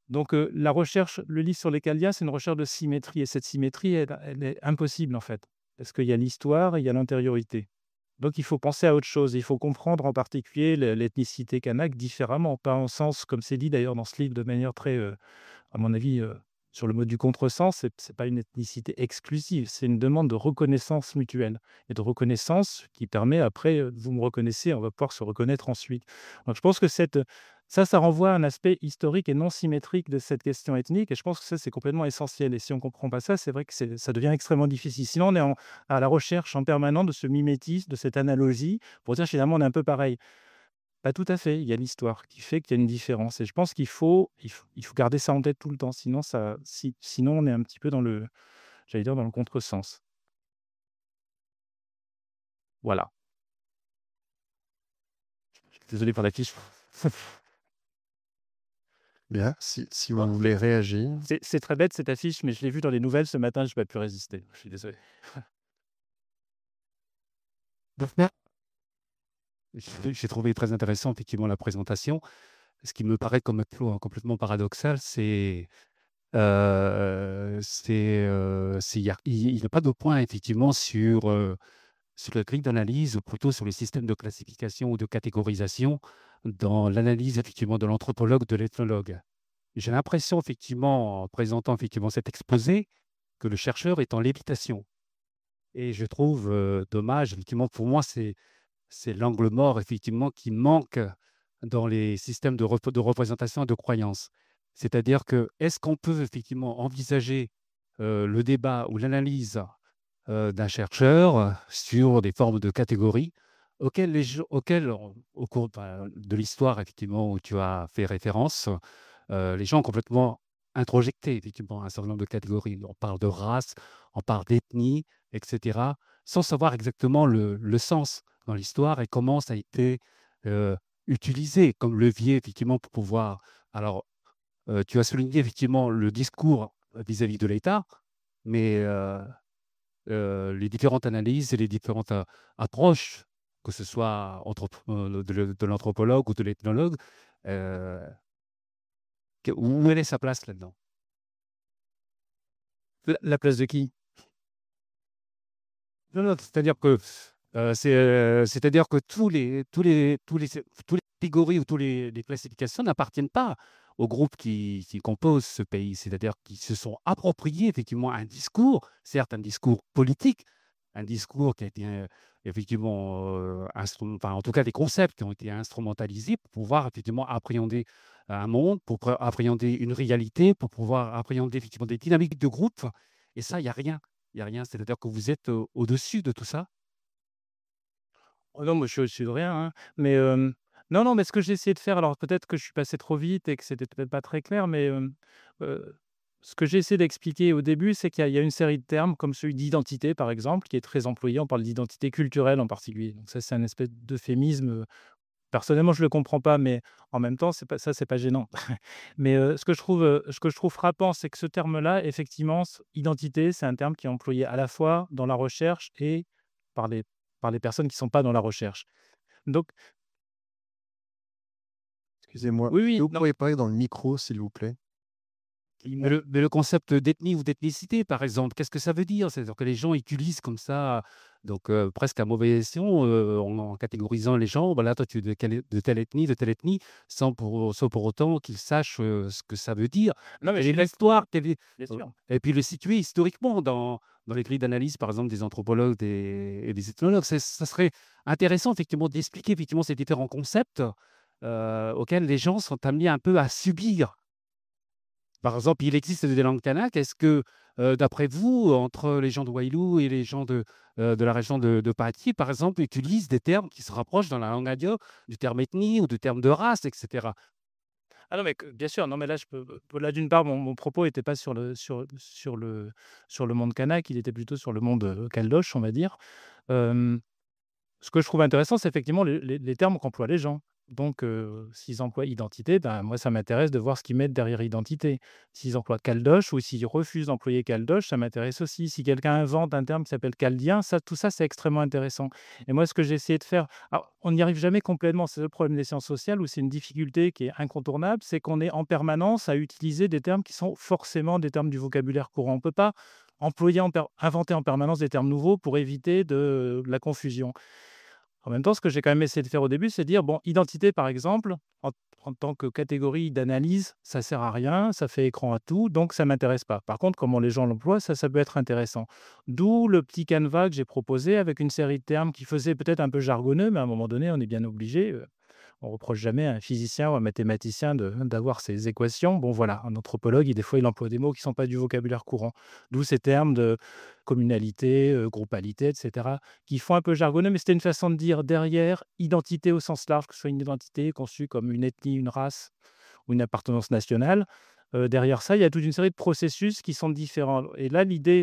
Donc la recherche, le livre sur les Chaldéens, c'est une recherche de symétrie et cette symétrie, elle est impossible, en fait. Parce qu'il y a l'histoire et il y a l'intériorité. Donc il faut penser à autre chose. Il faut comprendre en particulier l'ethnicité kanak différemment, pas en sens, comme c'est dit d'ailleurs dans ce livre de manière très, à mon avis, sur le mode du contresens, c'est pas une ethnicité exclusive, c'est une demande de reconnaissance mutuelle et de reconnaissance qui permet après, vous me reconnaissez, on va pouvoir se reconnaître ensuite. Donc je pense que ça renvoie à un aspect historique et non symétrique de cette question ethnique et je pense que ça, c'est complètement essentiel et si on ne comprend pas ça, c'est vrai que ça devient extrêmement difficile. Sinon, on est à la recherche en permanence de ce mimétisme, de cette analogie pour dire finalement on est un peu pareil. Pas tout à fait, il y a l'histoire qui fait qu'il y a une différence et je pense qu'il faut garder ça en tête tout le temps, sinon on est un petit peu j'allais dire dans le contresens. Voilà. Désolé pour la fiche. Bien, si Bon, vous voulez réagir. c'est très bête cette affiche, mais je l'ai vue dans les nouvelles ce matin, je n'ai pas pu résister. Je suis désolé. J'ai trouvé très intéressant effectivement la présentation. Ce qui me paraît comme complètement paradoxal, il n'y a pas de point effectivement sur la grille d'analyse ou plutôt sur les systèmes de classification ou de catégorisation dans l'analyse effectivement de l'anthropologue, de l'ethnologue. J'ai l'impression effectivement, en présentant effectivement cet exposé, que le chercheur est en lévitation et je trouve, dommage effectivement pour moi c'est l'angle mort effectivement qui manque dans les systèmes de représentation et de croyance. C'est-à-dire que, est-ce qu'on peut effectivement envisager, le débat ou l'analyse, d'un chercheur, sur des formes de catégories auxquelles au cours, de l'histoire effectivement où tu as fait référence, les gens ont complètement introjecté effectivement un certain nombre de catégories. On parle de race, on parle d'ethnie et cetera, sans savoir exactement le sens dans l'histoire et comment ça a été, heu, utilisé comme levier effectivement pour pouvoir alors, tu as souligné effectivement le discours vis-à-vis de l'État, mais, les différentes analyses et les différentes, approches, que ce soit de l'anthropologue ou de l'ethnologue, heu, où elle est sa place là-dedans? La place de qui? Non, non, c'est-à-dire que, c'est-à-dire que tous les catégories ou tous les classifications n'appartiennent pas aux groupes qui composent ce pays. C'est-à-dire qu'ils se sont appropriés effectivement un discours, certes un discours politique, un discours qui a été, effectivement, enfin, en tout cas des concepts qui ont été instrumentalisés pour pouvoir effectivement appréhender un monde, pour appréhender une réalité, pour pouvoir appréhender effectivement des dynamiques de groupe et ça, il y a rien. Il y a rien, c'est-à-dire que vous êtes, au-dessus de tout ça? Oh non, moi je suis au-dessus de rien, hein, mais non, non, mais ce que j'ai essayé de faire, alors peut-être que je suis passé trop vite et que c'était peut-être pas très clair, mais ce que j'ai essayé d'expliquer au début, c'est qu'il y a une série de termes comme celui d'identité, par exemple, qui est très employé. On parle d'identité culturelle en particulier. Donc ça, c'est un espèce d'euphémisme, personnellement, je le comprends pas, mais en même temps, c'est pas gênant. Mais ce que je trouve frappant, c'est que ce terme-là, effectivement, identité, c'est un terme qui est employé à la fois dans la recherche et par les par les personnes qui ne sont pas dans la recherche. Donc Excusez-moi, oui, est-ce que oui, vous non, pourriez parler dans le micro, s'il vous plaît? Mais le concept d'ethnie ou d'ethnicité, par exemple, qu'est-ce que ça veut dire? C'est-à-dire que les gens utilisent comme ça, donc presque à mauvais escient, en catégorisant les gens. Voilà, toi, tu es de telle ethnie, sans pour autant qu'ils sachent, ce que ça veut dire. non, mais Quelle je est suis d'accord, l'histoire? bien sûr. Et puis le situer historiquement dans les grilles d'analyse, par exemple, des anthropologues et des ethnologues. Ça serait intéressant, effectivement, d'expliquer effectivement ces différents concepts auxquels les gens sont amenés un peu à subir. Par exemple, il existe des langues kanak. Est-ce que, d'après vous, entre les gens de Wailou et les gens de la région de Paty, par exemple, utilisent des termes qui se rapprochent dans la langue adio du terme ethnie ou du terme de race, et cetera? Ah non, mais bien sûr, non, mais là, là, d'une part, mon propos n'était pas sur le monde kanak, il était plutôt sur le monde caldoche, on va dire. Euh, Ce que je trouve intéressant, c'est effectivement les termes qu'emploient les gens. Donc, s'ils emploient identité, ben, moi, ça m'intéresse de voir ce qu'ils mettent derrière identité. S'ils emploient caldoche ou s'ils refusent d'employer caldoche, ça m'intéresse aussi. Si quelqu'un invente un terme qui s'appelle chaldien, ça, tout ça, c'est extrêmement intéressant. Et moi, ce que j'ai essayé de faire, alors, on n'y arrive jamais complètement, c'est le problème des sciences sociales, où c'est une difficulté qui est incontournable, c'est qu'on est en permanence à utiliser des termes qui sont forcément des termes du vocabulaire courant. On ne peut pas inventer en permanence des termes nouveaux pour éviter de la confusion. En même temps, ce que j'ai quand même essayé de faire au début, c'est dire, bon, identité, par exemple, en, en tant que catégorie d'analyse, ça sert à rien, ça fait écran à tout, donc ça m'intéresse pas. Par contre, comment les gens l'emploient, ça peut être intéressant. D'où le petit canevas que j'ai proposé avec une série de termes qui faisaient peut-être un peu jargonneux, mais à un moment donné, on est bien obligé. On reproche jamais à un physicien ou un mathématicien d'avoir ces équations. Bon, voilà, un anthropologue, des fois, il emploie des mots qui ne sont pas du vocabulaire courant. D'où ces termes de communalité, groupalité, etc., qui font un peu jargonneux, mais c'était une façon de dire derrière identité au sens large, que ce soit une identité conçue comme une ethnie, une race ou une appartenance nationale. Derrière ça, il y a toute une série de processus qui sont différents. Et là, l'idée,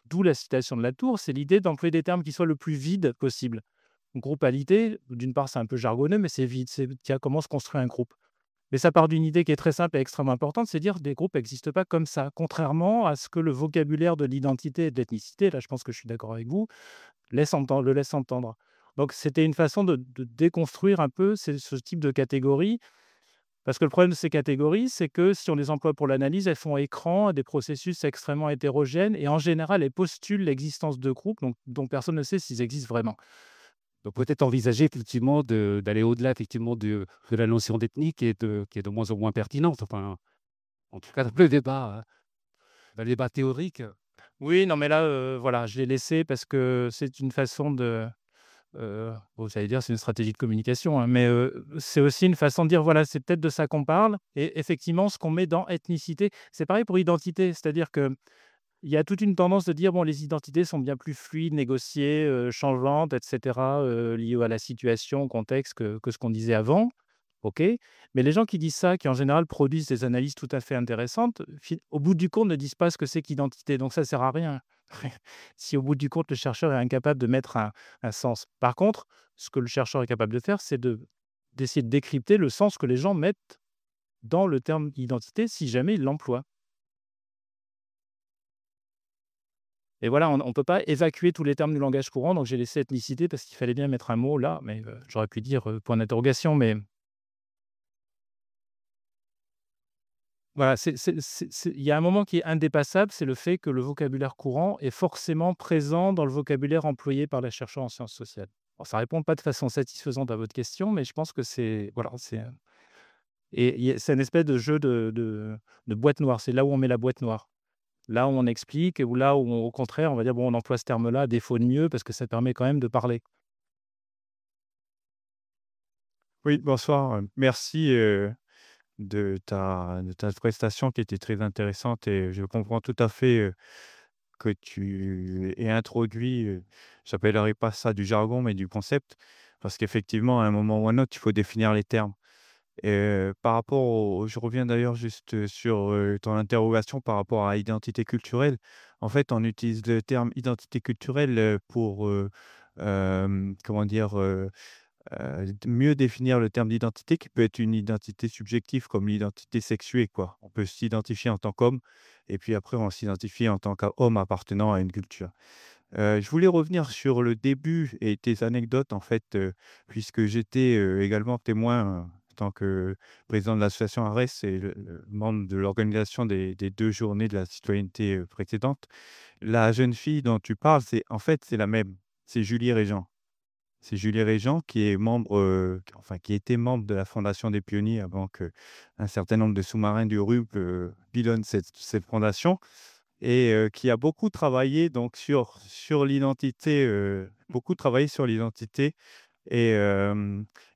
d'où la citation de Latour, c'est l'idée d'employer des termes qui soient le plus vides possible. Groupalité, d'une part, c'est un peu jargonneux, mais c'est vide. C'est tiens, comment se construit un groupe? Mais ça part d'une idée qui est très simple et extrêmement importante, c'est dire des groupes n'existent pas comme ça, contrairement à ce que le vocabulaire de l'identité et de l'ethnicité, là je pense que je suis d'accord avec vous, le laisse entendre. Donc c'était une façon de déconstruire un peu ce type de catégories, parce que le problème de ces catégories, c'est que si on les emploie pour l'analyse, elles font écran à des processus extrêmement hétérogènes et en général, elles postulent l'existence de groupes donc, dont personne ne sait s'ils existent vraiment. Donc peut-être envisager effectivement d'aller au-delà effectivement de la notion d'ethnie qui est de moins en moins pertinente. Enfin, en tout cas, dans le débat théorique. Oui, non, mais là, voilà, je l'ai laissé parce que c'est une façon de, bon, vous allez dire, c'est une stratégie de communication, hein, mais c'est aussi une façon de dire, voilà, c'est peut-être de ça qu'on parle et effectivement, ce qu'on met dans ethnicité, c'est pareil pour identité. C'est-à-dire qu'il y a toute une tendance de dire, bon, les identités sont bien plus fluides, négociées, changeantes et cetera, liées à la situation, au contexte que ce qu'on disait avant. OK, mais les gens qui disent ça, qui en général produisent des analyses tout à fait intéressantes, au bout du compte ne disent pas ce que c'est qu'identité, donc ça sert à rien. Si au bout du compte le chercheur est incapable de mettre un sens. Par contre, ce que le chercheur est capable de faire, c'est d'essayer de décrypter le sens que les gens mettent dans le terme identité si jamais ils l'emploient. Et voilà, on ne peut pas évacuer tous les termes du langage courant, donc j'ai laissé ethnicité parce qu'il fallait bien mettre un mot là, mais j'aurais pu dire point d'interrogation, mais voilà, il y a un moment qui est indépassable, c'est le fait que le vocabulaire courant est forcément présent dans le vocabulaire employé par les chercheurs en sciences sociales. Alors ça répond pas de façon satisfaisante à votre question, mais je pense que c'est voilà, c'est une espèce de jeu de boîte noire. C'est là où on met la boîte noire. Là où on explique ou là où au contraire, on va dire: «Bon, on emploie ce terme-là à défaut de mieux parce que ça permet quand même de parler». Oui, bonsoir, merci, de ta prestation qui était très intéressante et je comprends tout à fait, que tu aies introduit, j'appellerai pas ça du jargon, mais du concept. Parce qu'effectivement, à un moment ou à un autre, il faut définir les termes. Et par rapport au je reviens d'ailleurs juste, sur, ton interrogation par rapport à identité culturelle. En fait, on utilise le terme identité culturelle, pour, comment dire? Mieux définir le terme d'identité qui peut être une identité subjective comme l'identité sexuée, quoi. On peut s'identifier en tant qu'homme et puis après on s'identifie en tant qu'homme appartenant à une culture. Je voulais revenir sur le début et tes anecdotes en fait, puisque j'étais, également témoin, en tant que président de l'association ARES et le membre de l'organisation des 2 journées de la citoyenneté, précédentes. La jeune fille dont tu parles, c'est la même, c'est Julie Régent. C'est Julie Régent qui est membre, enfin qui était membre de la Fondation des Pionniers avant qu'un certain nombre de sous-marins du RUP, pilonnent cette fondation et qui a beaucoup travaillé donc sur l'identité, beaucoup travaillé sur l'identité et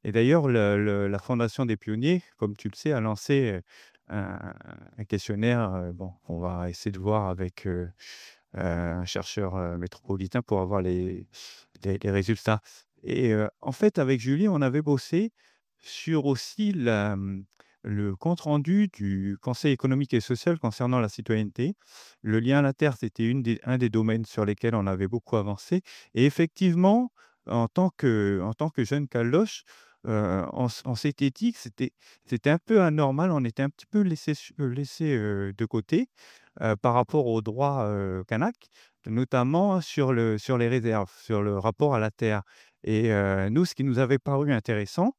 d'ailleurs la Fondation des Pionniers, comme tu le sais, a lancé, un questionnaire, bon, on va essayer de voir avec, un chercheur, métropolitain pour avoir les résultats et en fait, avec Julie, on avait bossé sur aussi le compte rendu du Conseil économique et social concernant la citoyenneté. Le lien à la terre, c'était un des domaines sur lesquels on avait beaucoup avancé et effectivement, en tant que jeune calloche, on s'était dit que c'était un peu anormal, on était un petit peu laissé de côté, par rapport aux droits, kanak, notamment sur les réserves, sur le rapport à la terre et nous, ce qui nous avait paru intéressant,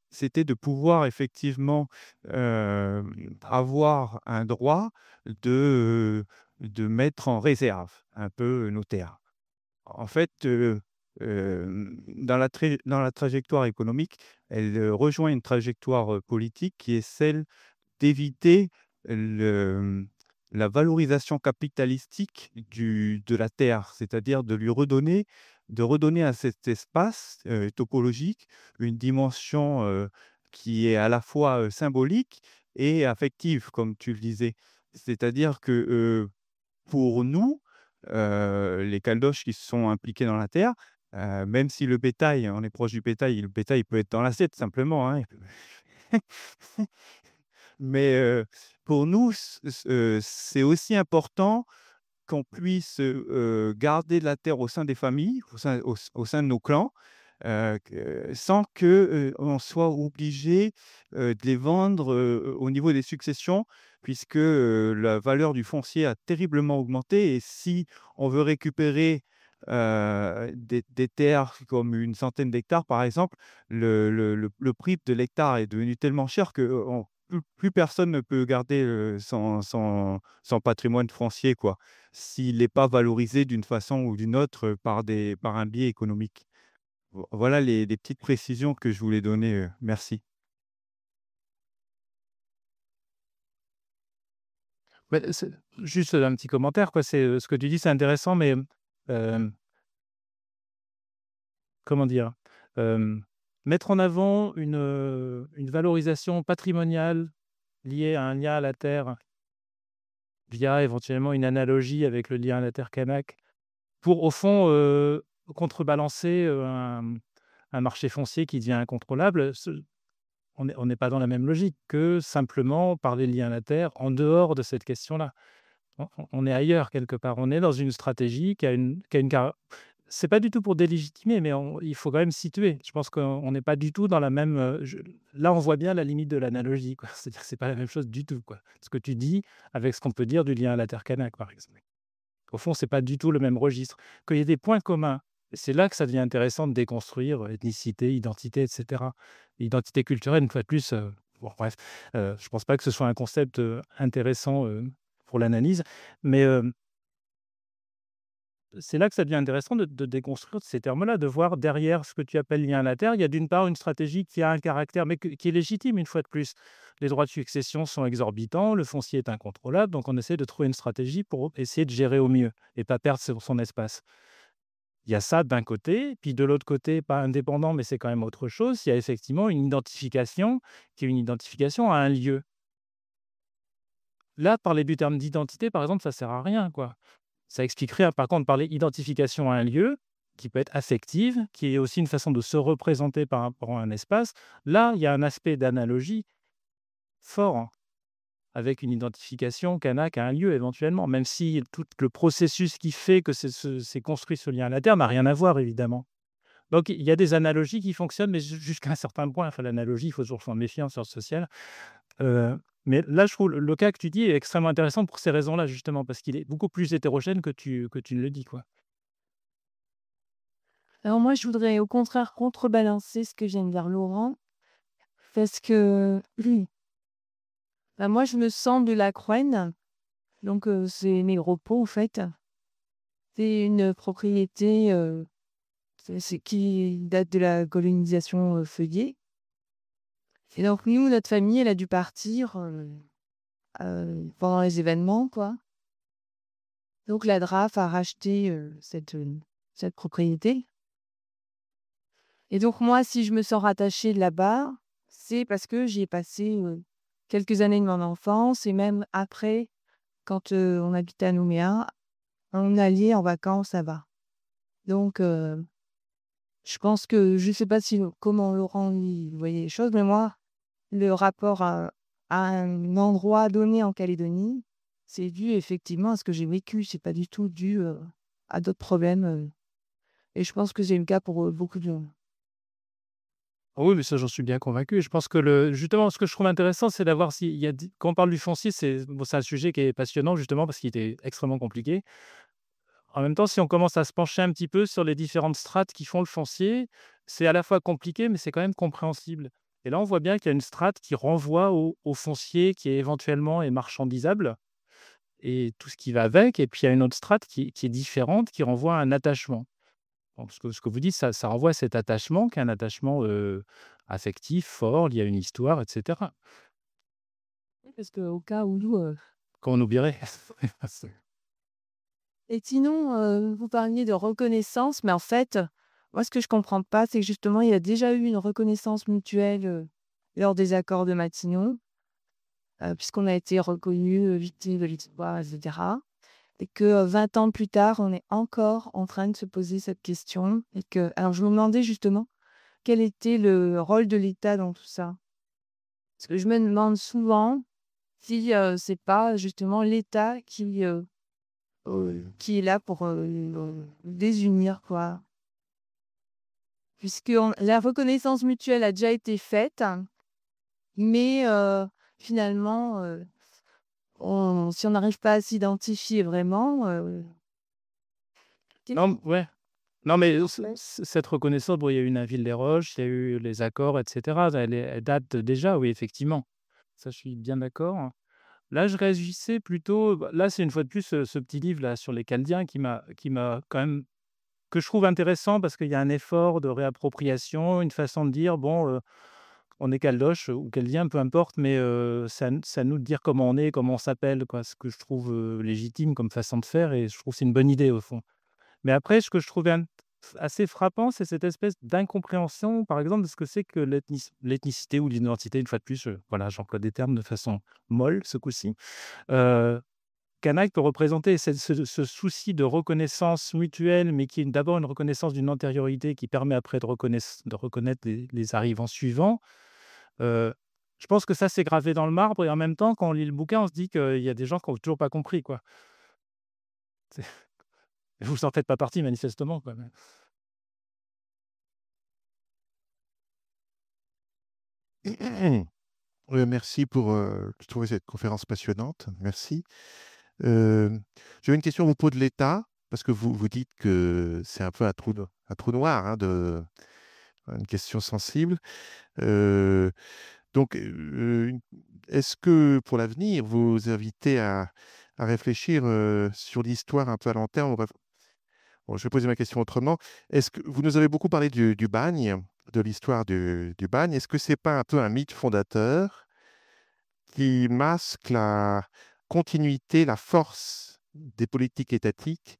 c'était de pouvoir effectivement, avoir un droit de mettre en réserve un peu nos terres. En fait, dans la trajectoire économique, elle, rejoint une trajectoire, politique qui est celle d'éviter le, la valorisation capitalistique de la terre, c'est-à-dire de redonner à cet espace, topologique une dimension, qui est à la fois, symbolique et affective, comme tu le disais. C'est-à-dire que, pour nous, les caldoches qui sont impliqués dans la terre, même si le bétail, on est proche du bétail, le bétail peut être dans l'assiette simplement, hein. Mais, pour nous, c'est aussi important qu'on puisse, garder la terre au sein des familles, au sein de nos clans, sans que, on soit obligé, de les vendre, au niveau des successions puisque, la valeur du foncier a terriblement augmenté et si on veut récupérer, des terres comme une centaine d'hectares par exemple, le prix de l'hectare est devenu tellement cher que, on plus personne ne peut garder, son patrimoine foncier quoi, s'il n'est pas valorisé d'une façon ou d'une autre, par un biais économique. Voilà les petites précisions que je voulais donner, merci. Mais juste un petit commentaire, quoi. Ce que tu dis, c'est intéressant, mais comment dire? Hem, Mettre en avant une valorisation patrimoniale liée à un lien à la terre, via éventuellement une analogie avec le lien à la terre kanak, pour au fond, contrebalancer, un marché foncier qui devient incontrôlable. On n'est pas dans la même logique que simplement parler de lien à la terre en dehors de cette question-là. On est ailleurs quelque part. On est dans une stratégie qui a une c'est pas du tout pour délégitimer, mais il faut quand même situer. Je pense qu'on n'est pas du tout dans la même, là, on voit bien la limite de l'analogie, quoi. C'est-à-dire que c'est pas la même chose du tout, quoi. Ce que tu dis avec ce qu'on peut dire du lien à la terre kanak, par exemple. Au fond, c'est pas du tout le même registre. Qu'il y ait des points communs, c'est là que ça devient intéressant de déconstruire, ethnicité, identité et cetera. Identité culturelle, une fois de plus, bon bref, je pense pas que ce soit un concept, intéressant, pour l'analyse, mais, c'est là que ça devient intéressant de déconstruire ces termes-là, de voir derrière ce que tu appelles lien à la terre, il y a d'une part une stratégie qui a un caractère, mais qui est légitime une fois de plus. Les droits de succession sont exorbitants, le foncier est incontrôlable, donc on essaie de trouver une stratégie pour essayer de gérer au mieux et pas perdre son espace. Il y a ça d'un côté, puis de l'autre côté, pas indépendant, mais c'est quand même autre chose, il y a effectivement une identification qui est une identification à un lieu. Là, parler du terme d'identité, par exemple, ça sert à rien, quoi. Ça expliquerait, par contre, parler identification à un lieu, qui peut être affective, qui est aussi une façon de se représenter par rapport à un espace. Là, il y a un aspect d'analogie fort, hein, avec une identification kanak à un lieu éventuellement, même si tout le processus qui fait que c'est construit ce lien à la terre n'a rien à voir évidemment. Donc il y a des analogies qui fonctionnent, mais jusqu'à un certain point. Enfin, l'analogie, il faut toujours s'en méfier en sciences sociales. Mais là, je trouve le cas que tu dis est extrêmement intéressant pour ces raisons-là, justement, parce qu'il est beaucoup plus hétérogène que tu ne le dis, quoi. Alors moi, je voudrais au contraire contrebalancer ce que vient de dire Laurent, parce que bah, moi, je me sens de la Croène, donc c'est Négropo en fait. C'est une propriété qui date de la colonisation feuillée. Et donc nous, notre famille, elle a dû partir pendant les événements, quoi. Donc la DRAF a racheté cette propriété. Et donc moi, si je me sens rattachée là-bas, c'est parce que j'y ai passé quelques années de mon enfance et même après, quand on habitait à Nouméa, on allait en vacances là-bas. Donc je pense que, je ne sais pas comment Laurent il voyait les choses, mais moi, le rapport à un endroit donné en Calédonie, c'est dû effectivement à ce que j'ai vécu. C'est pas du tout dû à d'autres problèmes. Et je pense que c'est le cas pour beaucoup de gens. Ah oui, mais ça, j'en suis bien convaincu. Je pense que justement, ce que je trouve intéressant, c'est d'avoir s'il y a quand on parle du foncier, bon, c'est un sujet qui est passionnant justement parce qu'il était extrêmement compliqué. En même temps, si on commence à se pencher un petit peu sur les différentes strates qui font le foncier, c'est à la fois compliqué, mais c'est quand même compréhensible. Et là, on voit bien qu'il y a une strate qui renvoie au foncier qui est éventuellement est marchandisable et tout ce qui va avec. Et puis, il y a une autre strate qui est différente, qui renvoie à un attachement. Donc, ce que vous dites, ça renvoie à cet attachement qui est un attachement affectif, fort, lié à une histoire, etc. Oui, parce qu'au cas où. Qu'on oublierait. Et sinon, vous parliez de reconnaissance, mais en fait, moi, ce que je comprends pas, c'est que justement, il y a déjà eu une reconnaissance mutuelle lors des accords de Matignon, puisqu'on a été reconnus victimes de l'histoire, etc. Et que 20 ans plus tard, on est encore en train de se poser cette question. Alors, je me demandais justement quel était le rôle de l'État dans tout ça. Parce que je me demande souvent si c'est pas justement l'État qui est là pour nous désunir, quoi. Puisque la reconnaissance mutuelle a déjà été faite, mais finalement, si on n'arrive pas à s'identifier vraiment, Non, ouais. Non, mais Ouais. cette reconnaissance, bon, il y a eu Nainville-les-Roches, il y a eu les accords, et cetera. Elle date déjà, oui, effectivement. Ça, je suis bien d'accord. Là, je réagissais plutôt là, c'est une fois de plus ce petit livre-là sur les Chaldiens qui m'a quand même que je trouve intéressant parce qu'il y a un effort de réappropriation, une façon de dire: «Bon, on est caldoche ou chaldien, peu importe, mais c'est à nous de dire comment on est, comment on s'appelle», quoi. Ce que je trouve légitime comme façon de faire et je trouve que c'est une bonne idée, au fond. Mais après, ce que je trouvais assez frappant, c'est cette espèce d'incompréhension, par exemple, de ce que c'est que l'ethnicité ou l'identité, une fois de plus, voilà, j'emploie des termes de façon molle, ce coup-ci. Heu, Canaque peut représenter ce souci de reconnaissance mutuelle, mais qui est d'abord une reconnaissance d'une antériorité qui permet après de reconnaître les arrivants suivants. Heu, je pense que ça, c'est gravé dans le marbre et en même temps, quand on lit le bouquin, on se dit qu'il y a des gens qui ont toujours pas compris, quoi. C'est vous en faites pas partie manifestement, quoi, mais Merci pour, je trouvais cette conférence passionnante, merci. J'avais une question à propos de l'État, parce que vous dites que c'est un peu un trou noir, hein, une question sensible. Heu, donc, est-ce que pour l'avenir, vous invitez à réfléchir, sur l'histoire un peu à long terme? Bon, je vais poser ma question autrement. Est-ce que vous nous avez beaucoup parlé du bagne, de l'histoire du bagne. Est-ce que c'est pas un peu un mythe fondateur qui masque la continuité, la force des politiques étatiques,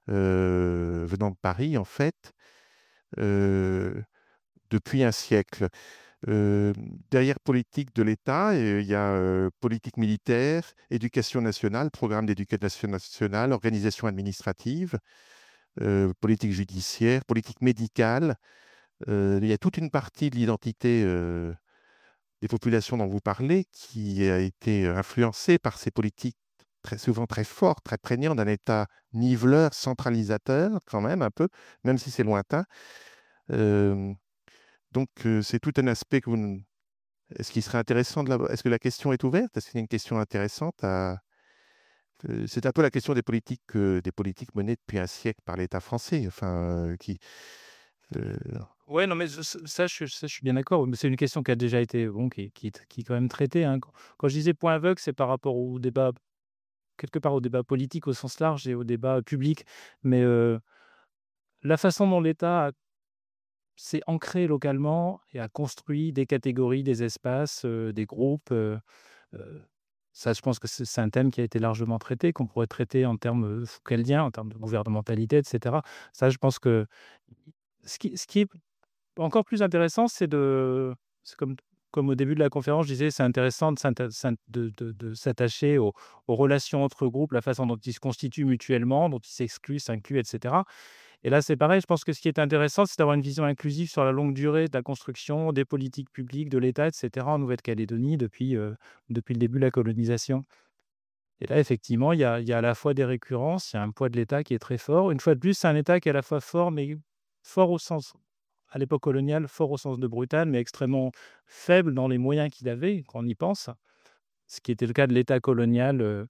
venant de Paris, en fait, heu, depuis un siècle? Heu, Derrière politique de l'État, il y a, politique militaire, éducation nationale, programme d'éducation nationale, organisation administrative, politique judiciaire, politique médicale. Il y a toute une partie de l'identité, des populations dont vous parlez qui a été, influencée par ces politiques très souvent très fortes, très prégnantes d'un État niveleur, centralisateur quand même un peu, même si c'est lointain. Hem, donc c'est tout un aspect que vous n est-ce qu'il serait intéressant de l'avoir est-ce que la question est ouverte? Est-ce que c'est une question intéressante à c'est un peu la question des politiques menées depuis un siècle par l'État français, enfin, heu ouais, non, mais je suis bien d'accord, mais c'est une question qui a déjà été bon, qui est quand même traitée, hein. Quand je disais point aveugle, c'est par rapport au débat quelque part au débat politique au sens large et au débat public. Mais, la façon dont l'État s'est ancré localement et a construit des catégories, des espaces, des groupes, heu Ça, je pense que c'est un thème qui a été largement traité, qu'on pourrait traiter en termes foucaldiens, en termes de gouvernementalité, etc. Ça, je pense que ce qui est encore plus intéressant, c'est comme au début de la conférence, je disais, c'est intéressant de s'attacher aux relations entre groupes, la façon dont ils se constituent mutuellement, dont ils s'excluent, s'incluent, etc. Et là, c'est pareil, je pense que ce qui est intéressant, c'est d'avoir une vision inclusive sur la longue durée de la construction des politiques publiques, de l'État, etc., en Nouvelle-Calédonie depuis le début de la colonisation. Et là, effectivement, il y a à la fois des récurrences, il y a un poids de l'État qui est très fort. Une fois de plus, c'est un État qui est à la fois fort, mais fort au sens, à l'époque coloniale, fort au sens de brutal, mais extrêmement faible dans les moyens qu'il avait, quand on y pense. Ce qui était le cas de l'État colonial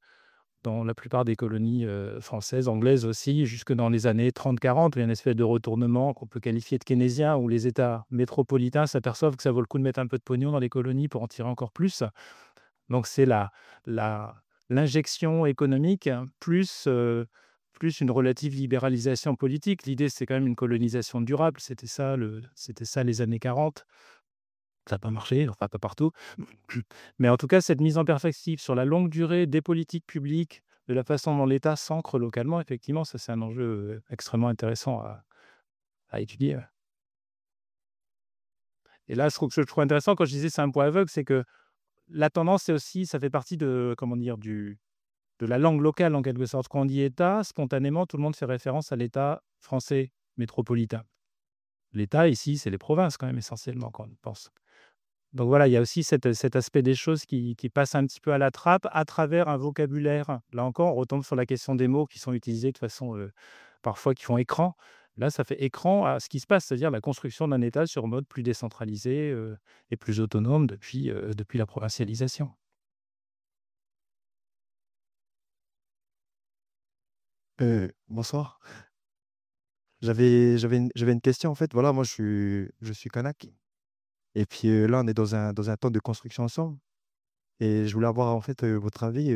dans la plupart des colonies françaises, anglaises aussi, jusque dans les années 30-40, où il y a une espèce de retournement qu'on peut qualifier de keynésien, où les États métropolitains s'aperçoivent que ça vaut le coup de mettre un peu de pognon dans les colonies pour en tirer encore plus. Donc c'est la l'injection économique plus une relative libéralisation politique. L'idée, c'est quand même une colonisation durable. C'était ça les années 40. Ça n'a pas marché, enfin pas partout. Mais en tout cas, cette mise en perspective sur la longue durée des politiques publiques, de la façon dont l'État s'ancre localement, effectivement, ça c'est un enjeu extrêmement intéressant à étudier. Et là, ce que je trouve intéressant quand je disais c'est un point aveugle, c'est que la tendance, c'est aussi, ça fait partie de, comment dire, de la langue locale en quelque sorte. Quand on dit État, spontanément, tout le monde fait référence à l'État français métropolitain. L'État, ici, c'est les provinces quand même essentiellement quand on y pense. Donc voilà, il y a aussi cet aspect des choses qui passe un petit peu à la trappe à travers un vocabulaire. Là encore, on retombe sur la question des mots qui sont utilisés de façon parfois qui font écran. Là, ça fait écran à ce qui se passe, c'est-à-dire la construction d'un État sur mode plus décentralisé et plus autonome depuis la provincialisation. Bonsoir. J'avais une question en fait. Voilà, moi je suis kanak. Et puis là, on est dans un temps de construction ensemble. Et je voulais avoir en fait votre avis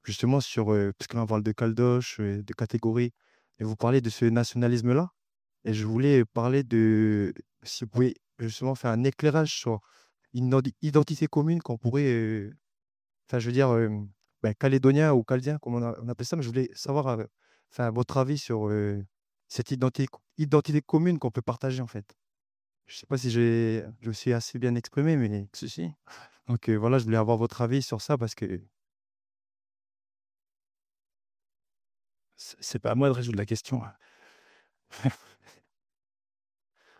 justement sur, parce que là on parle de caldoche, de catégorie. Et vous parlez de ce nationalisme-là. Et je voulais parler de si vous pouvez justement faire un éclairage sur une identité commune qu'on pourrait, enfin je veux dire, ben, calédonien ou chaldien, comme on appelle ça, mais je voulais savoir enfin, votre avis sur cette identité commune qu'on peut partager en fait. Je sais pas si je me suis assez bien exprimé, mais Si, si. donc voilà, je voulais avoir votre avis sur ça parce que C'est pas à moi de résoudre la question.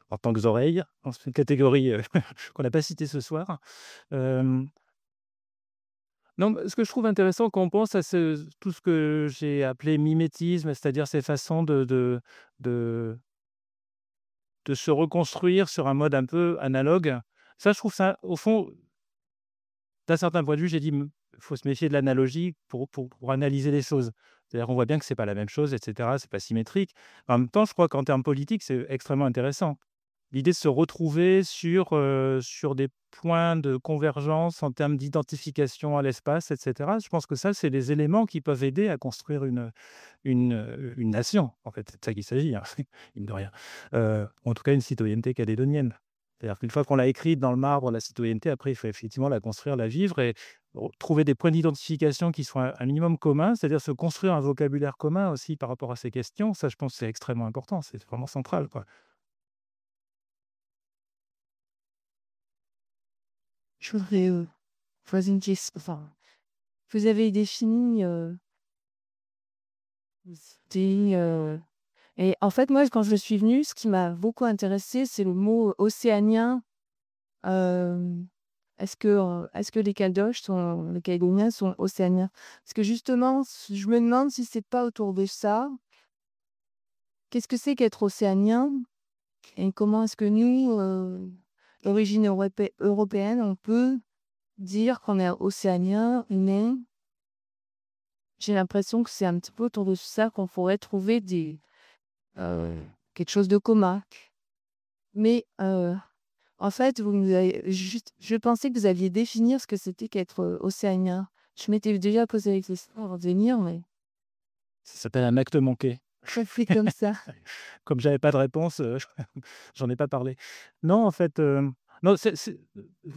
En tant que oreilles, c'est une catégorie qu'on n'a pas citée ce soir. Euh, Non, ce que je trouve intéressant quand on pense à tout ce que j'ai appelé mimétisme, c'est-à-dire ces façons de, de se reconstruire sur un mode un peu analogue, ça, je trouve ça, au fond, d'un certain point de vue, j'ai dit, il faut se méfier de l'analogie pour analyser les choses. C'est-à-dire qu'on voit bien que ce n'est pas la même chose, etc., c'est pas symétrique. En même temps, je crois qu'en termes politiques, c'est extrêmement intéressant. L'idée de se retrouver sur des points de convergence en termes d'identification à l'espace, etc. Je pense que ça, c'est des éléments qui peuvent aider à construire une nation. En fait, c'est de ça qu'il s'agit, hein, mine de rien. En tout cas, une citoyenneté calédonienne. C'est-à-dire qu'une fois qu'on l'a écrite dans le marbre, la citoyenneté, après, il faut effectivement la construire, la vivre et trouver des points d'identification qui soient un minimum communs, c'est-à-dire se construire un vocabulaire commun aussi par rapport à ces questions. Ça, je pense que c'est extrêmement important, c'est vraiment central, quoi. Je voudrais poser une question. Enfin, vous avez défini et en fait, moi, quand je suis venue, ce qui m'a beaucoup intéressé, c'est le mot océanien. Euh, est-ce que les les Calédoniens sont océaniens? Parce que justement, je me demande si c'est pas autour de ça. Qu'est-ce que c'est qu'être océanien? Et comment est-ce que nous, d'origine européenne, on peut dire qu'on est océanien, mais j'ai l'impression que c'est un petit peu autour de ça qu'on pourrait trouver quelque chose de commun. Mais en fait, je pensais que vous alliez définir ce que c'était qu'être océanien. Je m'étais déjà posé la question avant de venir, mais Ça s'appelle un acte manqué. je fais comme ça. Comme j'avais pas de réponse, j'en ai pas parlé. Non, en fait, Non,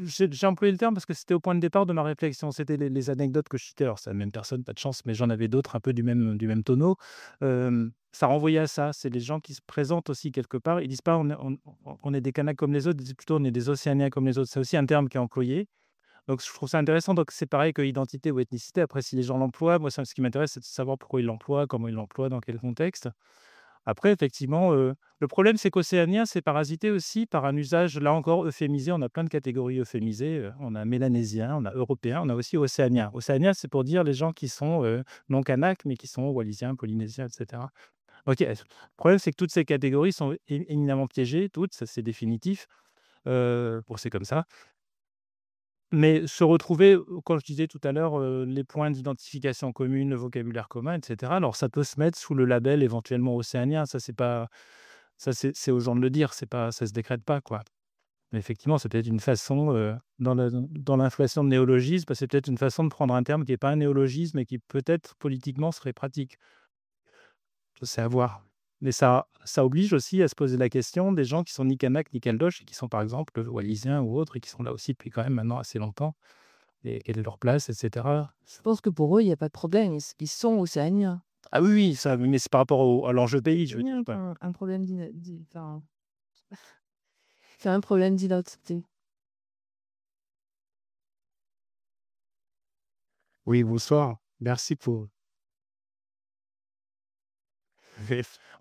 j'ai employé le terme parce que c'était au point de départ de ma réflexion. C'était les anecdotes que je citais. Alors, c'est la même personne, pas de chance, mais j'en avais d'autres un peu du même tonneau. Ça renvoyait à ça. C'est les gens qui se présentent aussi quelque part. Ils disent pas on est des Kanaks comme les autres, ils disent plutôt on est des Océaniens comme les autres. C'est aussi un terme qui est employé. Donc, je trouve ça intéressant. Donc, c'est pareil que identité ou ethnicité. Après, si les gens l'emploient, moi, ce qui m'intéresse, c'est de savoir pourquoi ils l'emploient, comment ils l'emploient, dans quel contexte. Après, effectivement, le problème, c'est qu'océanien, c'est parasité aussi par un usage, là encore, euphémisé. On a plein de catégories euphémisées. On a mélanésien, on a européen, on a aussi océanien. Océanien, c'est pour dire les gens qui sont non kanaks, mais qui sont wallisiens, polynésiens, etc. Ok. Le problème, c'est que toutes ces catégories sont éminemment piégées, toutes, ça c'est définitif. Bon, c'est comme ça. Mais se retrouver, quand je disais tout à l'heure, les points d'identification commune, le vocabulaire commun, et cetera. Alors ça peut se mettre sous le label éventuellement océanien, ça c'est pas ça c'est aux gens de le dire, c'est pas ça se décrète pas, quoi. Mais effectivement, c'est peut-être une façon, dans l'inflation de néologismes, bah, c'est peut-être une façon de prendre un terme qui est pas un néologisme et qui peut-être politiquement serait pratique. Ça, c'est à voir. Mais ça oblige aussi à se poser la question des gens qui sont ni Kanaks ni Caldoches et qui sont par exemple, wallisiens ou autres et qui sont là aussi depuis quand même maintenant assez longtemps. Et quelle est leur place, et cetera. Je pense que pour eux, il y a pas de problème. Ils sont océaniens. Ah oui, oui, ça, mais c'est par rapport à l'enjeu pays, je veux dire. C'est un problème c'est un problème d'identité. Oui, bonsoir. Merci pour.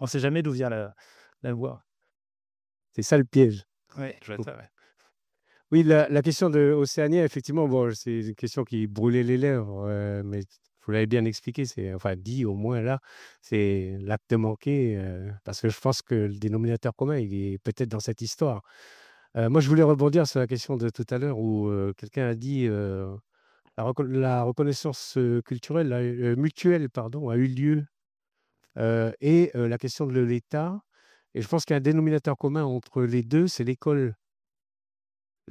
On ne sait jamais d'où vient la voix. C'est ça le piège. Oui, je vois ça, ouais. Oui, la question de Océania, effectivement, bon, c'est une question qui brûlait les lèvres, mais vous l'avez bien expliqué, enfin dit au moins là, c'est l'acte manqué, parce que je pense que le dénominateur commun, il est peut-être dans cette histoire. Moi, je voulais rebondir sur la question de tout à l'heure où quelqu'un a dit la reconnaissance culturelle, mutuelle, pardon, a eu lieu, et la question de l'État. Et je pense qu'il y a un dénominateur commun entre les deux, c'est l'école.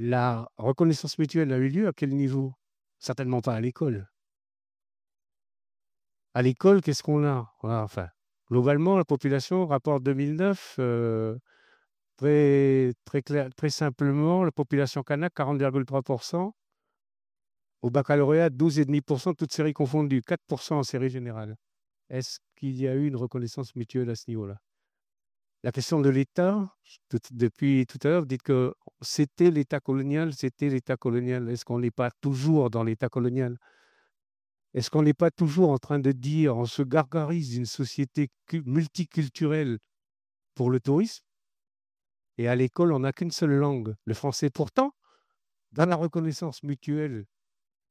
La reconnaissance mutuelle a eu lieu à quel niveau? Certainement pas à l'école. À l'école, qu'est-ce qu'on a? Voilà, enfin, globalement, la population, rapport 2009, très simplement, la population kanak, 40,3%. Au baccalauréat, 12,5%, toutes séries confondues, 4% en série générale. Est-ce qu'il y a eu une reconnaissance mutuelle à ce niveau-là? La question de l'État, depuis tout à l'heure, vous dites que c'était l'État colonial, c'était l'État colonial. Est-ce qu'on n'est pas toujours dans l'État colonial? Est-ce qu'on n'est pas toujours en train de dire, on se gargarise d'une société multiculturelle pour le tourisme, et à l'école, on n'a qu'une seule langue, le français. Pourtant, dans la reconnaissance mutuelle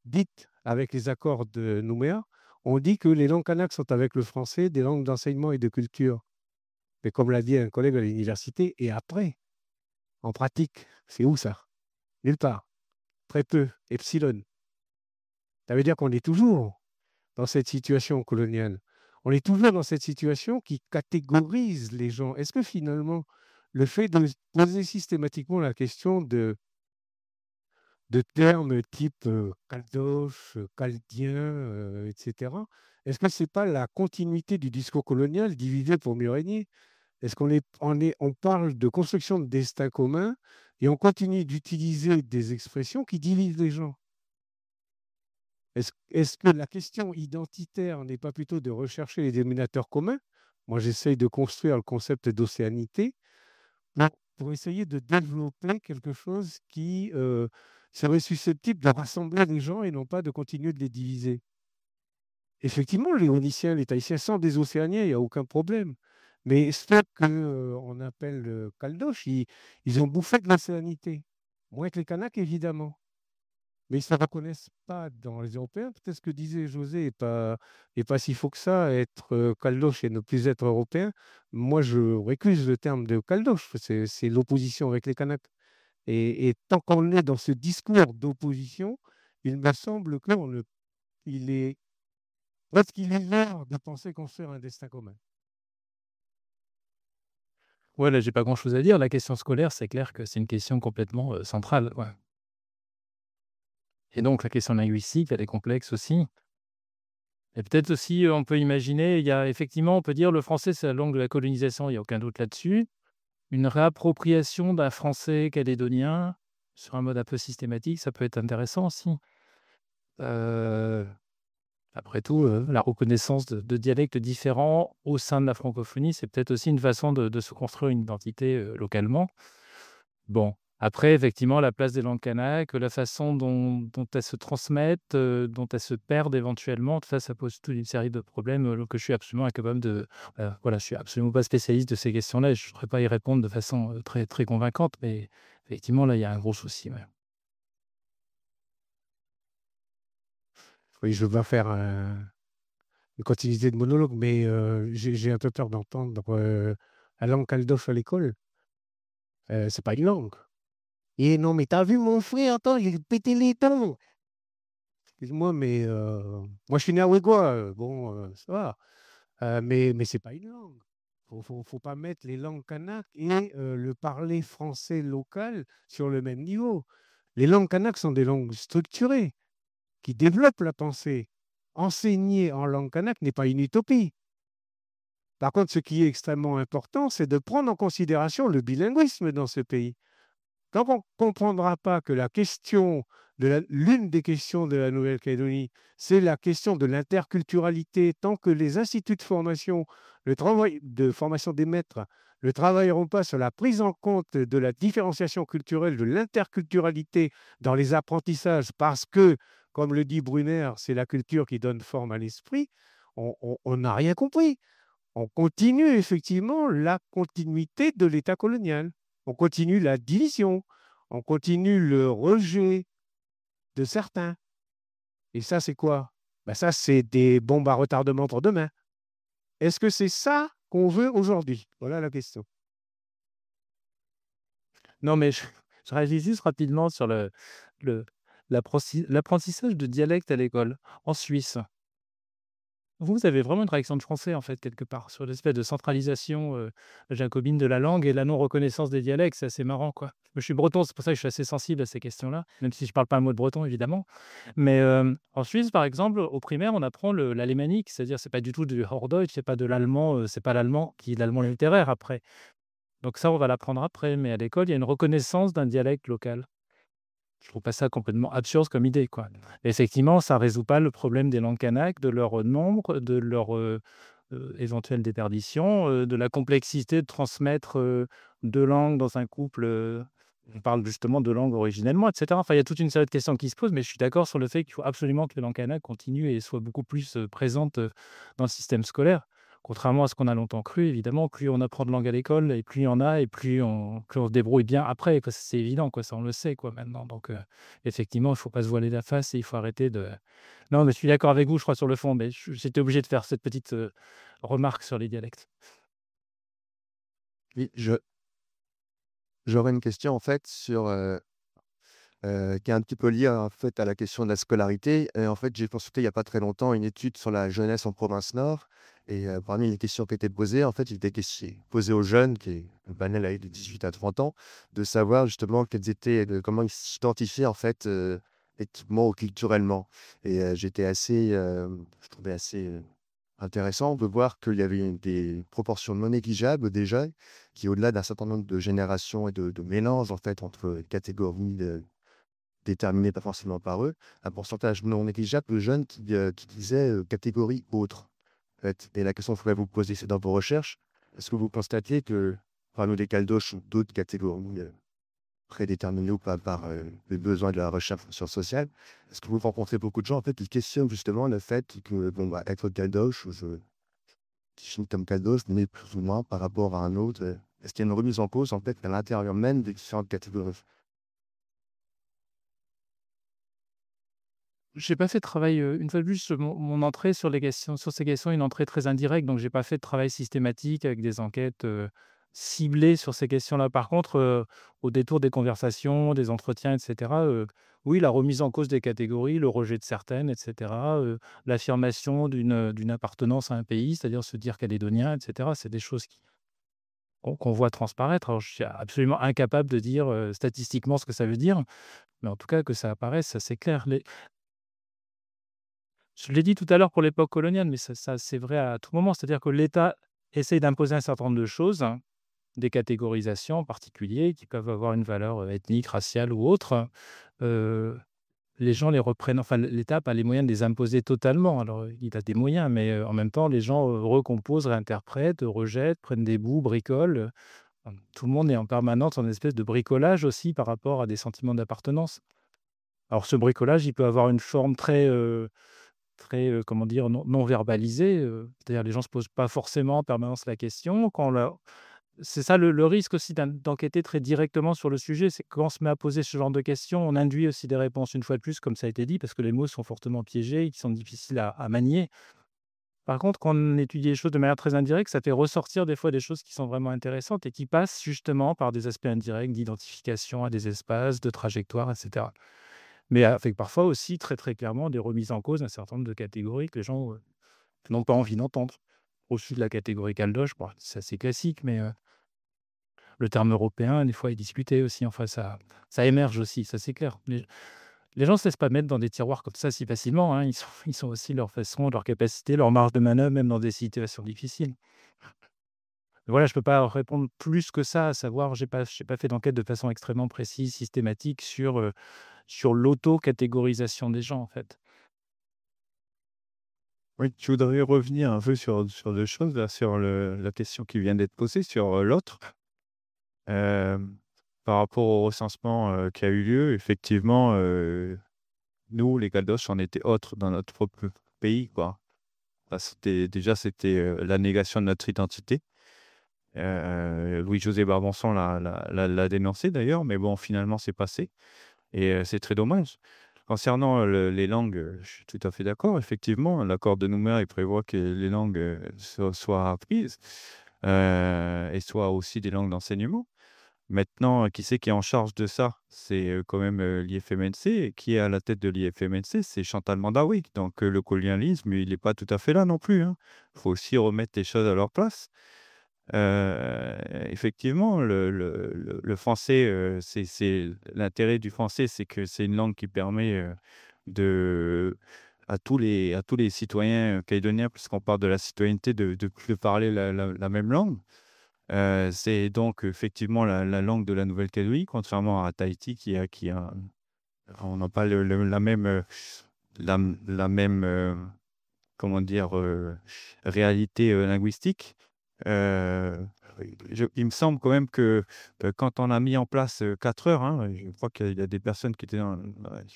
dite avec les accords de Nouméa, on dit que les langues kanaks sont avec le français des langues d'enseignement et de culture. Mais comme l'a dit un collègue à l'université, et après, en pratique, c'est où ça? Nulle part. Très peu. Epsilon. Ça veut dire qu'on est toujours dans cette situation coloniale. On est toujours dans cette situation qui catégorise les gens. Est-ce que finalement, le fait de poser systématiquement la question de termes type caldoche, chaldien, etc., est-ce que ce n'est pas la continuité du discours colonial divisé pour mieux régner? Est-ce on parle de construction de destin commun et on continue d'utiliser des expressions qui divisent les gens? Est-ce que la question identitaire n'est pas plutôt de rechercher les dénominateurs communs? Moi, j'essaye de construire le concept d'océanité pour essayer de développer quelque chose qui serait susceptible de rassembler les gens et non pas de continuer de les diviser. Effectivement, les Oniciens, les Tahitiens sont des Océaniens, il n'y a aucun problème. Mais ceux qu'on appelle Caldoches, ils ont bouffé de l'océanité. Moins que les Kanaks, évidemment. Mais ils ne se reconnaissent pas dans les Européens. Peut-être ce que disait José n'est pas si faux que ça, être Caldoche et ne plus être européen. Moi, je récuse le terme de Caldoche. C'est l'opposition avec les Kanaks. Et tant qu'on est dans ce discours d'opposition, il me semble qu'il est presqu'il est l'heure de penser construire un destin commun. Ouais, là, j'ai pas grand-chose à dire. La question scolaire, c'est clair que c'est une question complètement centrale. Ouais. Et donc, la question linguistique, elle est complexe aussi. Et peut-être aussi, on peut imaginer, il y a effectivement, on peut dire le français, c'est la langue de la colonisation, il n'y a aucun doute là-dessus. Une réappropriation d'un français calédonien, sur un mode un peu systématique, ça peut être intéressant aussi. Euh, Après tout, la reconnaissance de dialectes différents au sein de la francophonie, c'est peut-être aussi une façon de se construire une identité localement. Bon, après, effectivement, la place des langues kanak, la façon dont elles se transmettent, dont elles se perdent éventuellement, tout ça, ça pose toute une série de problèmes que je suis absolument incapable de. Voilà, je suis absolument pas spécialiste de ces questions-là et je ne saurais pas y répondre de façon très, très convaincante, mais effectivement, là, il y a un gros souci. Ouais. Oui, je veux pas faire une continuité de monologue, mais j'ai un peu peur d'entendre la langue caldoche à l'école. C'est pas une langue. Et non, mais t'as vu mon frère, attends, il a pété les temps. Excuse-moi, mais moi je suis né à Ouégois, bon, ça va. Mais c'est pas une langue. Faut pas mettre les langues kanak et le parler français local sur le même niveau. Les langues kanak sont des langues structurées qui développent la pensée. Enseigner en langue kanak n'est pas une utopie. Par contre, ce qui est extrêmement important, c'est de prendre en considération le bilinguisme dans ce pays. Tant qu'on ne comprendra pas que l'une des questions de la Nouvelle-Calédonie, c'est la question de l'interculturalité, tant que les instituts de formation, le travail de formation des maîtres ne travailleront pas sur la prise en compte de la différenciation culturelle, de l'interculturalité dans les apprentissages, parce que, comme le dit Brunner, c'est la culture qui donne forme à l'esprit, on n'a rien compris. On continue effectivement la continuité de l'État colonial. On continue la division. On continue le rejet de certains. Et ça, c'est quoi? Ben ça, c'est des bombes à retardement pour demain. Est-ce que c'est ça qu'on veut aujourd'hui? Voilà la question. Non, mais je réagis juste rapidement sur le- l'apprentissage de dialecte à l'école en Suisse. Vous avez vraiment une réaction de français, en fait, quelque part, sur l'espèce de centralisation jacobine de la langue et la non-reconnaissance des dialectes. C'est assez marrant, quoi. Je suis breton, c'est pour ça que je suis assez sensible à ces questions-là, même si je ne parle pas un mot de breton, évidemment. Mais en Suisse, par exemple, au primaire, on apprend l'alémanique, c'est-à-dire c'est pas du tout du Hochdeutsch, c'est pas de l'allemand, c'est pas l'allemand qui est l'allemand littéraire après. Donc ça, on va l'apprendre après, mais à l'école, il y a une reconnaissance d'un dialecte local. Je trouve pas ça complètement absurde comme idée, quoi. Effectivement, ça résout pas le problème des langues kanak, de leur nombre, de leur éventuelle déperdition, de la complexité de transmettre 2 langues dans un couple. On parle justement de langues originellement, etc. Enfin, il y a toute une série de questions qui se posent, mais je suis d'accord sur le fait qu'il faut absolument que les langues kanak continuent et soient beaucoup plus présentes dans le système scolaire. Contrairement à ce qu'on a longtemps cru, évidemment, plus on apprend de langue à l'école et plus il y en a et plus on se débrouille bien après, quoi. C'est évident, quoi, ça on le sait, quoi, maintenant. Donc, effectivement, il ne faut pas se voiler la face et il faut arrêter de. Non, mais je suis d'accord avec vous, je crois, sur le fond, mais j'étais obligé de faire cette petite remarque sur les dialectes. Oui, j'aurais une question en fait qui est un petit peu liée en fait à la question de la scolarité. En fait, j'ai consulté il n'y a pas très longtemps une étude sur la jeunesse en province nord. Et parmi les questions qui étaient posées, en fait, il était posé aux jeunes, qui est le panel âgé de 18 à 30 ans, de savoir justement comment ils s'identifiaient en fait éthiquement ou culturellement. Et je trouvais assez intéressant de voir qu'il y avait des proportions non négligeables déjà, qui au-delà d'un certain nombre de générations et de mélanges en fait entre catégories déterminées pas forcément par eux, un pourcentage non négligeable de jeunes qui disaient catégorie autre. En fait. Et la question que je voudrais vous poser, c'est dans vos recherches, est-ce que vous constatez que, parmi les caldoches ou d'autres catégories prédéterminées ou pas par les besoins de la recherche sociale, est-ce que vous rencontrez beaucoup de gens en fait, qui questionnent justement le fait que bon, bah, être caldoche, ou je définis comme caldoche, mais plus ou moins par rapport à un autre, est-ce qu'il y a une remise en cause en fait à l'intérieur même des différentes catégories? J'ai pas fait de travail, une fois de plus, mon entrée sur ces questions est une entrée très indirecte, donc j'ai pas fait de travail systématique avec des enquêtes, ciblées sur ces questions-là. Par contre, au détour des conversations, des entretiens et cetera, oui, la remise en cause des catégories, le rejet de certaines et cetera, l'affirmation d'une appartenance à un pays, c'est-à-dire se dire calédonien et cetera, c'est des choses qu'on voit transparaître. Alors je suis absolument incapable de dire, statistiquement ce que ça veut dire, mais en tout cas que ça apparaisse, ça c'est clair. Je l'ai dit tout à l'heure pour l'époque coloniale, mais ça c'est vrai à tout moment. C'est-à-dire que l'État essaye d'imposer un certain nombre de choses, hein, des catégorisations en particulier qui peuvent avoir une valeur ethnique, raciale ou autre, euh, les gens les reprennent, enfin l'État n'a pas les moyens de les imposer totalement. Alors il a des moyens, mais en même temps, les gens recomposent, réinterprètent, rejettent, prennent des bouts, bricolent. Tout le monde est en permanence en espèce de bricolage aussi par rapport à des sentiments d'appartenance. Alors ce bricolage, il peut avoir une forme très, comment dire, non verbalisée. C'est-à-dire les gens ne se posent pas forcément en permanence la question. C'est ça le risque aussi d'enquêter très directement sur le sujet, c'est que quand on se met à poser ce genre de questions, on induit aussi des réponses, une fois de plus, comme ça a été dit, parce que les mots sont fortement piégés et qui sont difficiles à manier. Par contre, quand on étudie les choses de manière très indirecte, ça fait ressortir des fois des choses qui sont vraiment intéressantes et qui passent justement par des aspects indirects d'identification à des espaces, de trajectoires, etc. Mais avec parfois aussi très très clairement des remises en cause d'un certain nombre de catégories que les gens n'ont pas envie d'entendre. Au-dessus de la catégorie caldoche, bon, c'est assez classique, mais le terme européen, des fois, est discuté aussi. Enfin, ça émerge aussi, ça c'est clair. Les gens ne se laissent pas mettre dans des tiroirs comme ça si facilement, hein. Ils sont aussi leur façon, leur capacité, leur marge de manœuvre, même dans des situations difficiles. Voilà, je ne peux pas répondre plus que ça, à savoir, j'ai pas fait d'enquête de façon extrêmement précise, systématique sur l'auto-catégorisation des gens, en fait. Oui, je voudrais revenir un peu sur deux choses, là, sur la question qui vient d'être posée, sur l'autre. Par rapport au recensement qui a eu lieu, effectivement, nous, les Caldoches, on était autres dans notre propre pays, quoi. C'était la négation de notre identité. Louis-José Barbançon l'a dénoncé d'ailleurs, mais bon, finalement, c'est passé. Et c'est très dommage. Concernant les langues, je suis tout à fait d'accord. Effectivement, l'accord de Nouméa, il prévoit que les langues soient apprises et soient aussi des langues d'enseignement. Maintenant, qui c'est qui est en charge de ça? C'est quand même l'IFMNC. Et qui est à la tête de l'IFMNC? C'est Chantal Mandawi. Donc, le colonialisme, il n'est pas tout à fait là non plus, hein. Il faut aussi remettre les choses à leur place. Effectivement, le français, l'intérêt du français, c'est que c'est une langue qui permet de, à tous les citoyens calédoniens, puisqu'on parle de la citoyenneté, de parler la même langue. C'est donc effectivement la langue de la Nouvelle-Calédonie, contrairement à Tahiti on n'a pas la même, la même comment dire, réalité linguistique. Euh, il me semble quand même que quand on a mis en place 4 heures, hein, je crois qu'il y a des personnes qui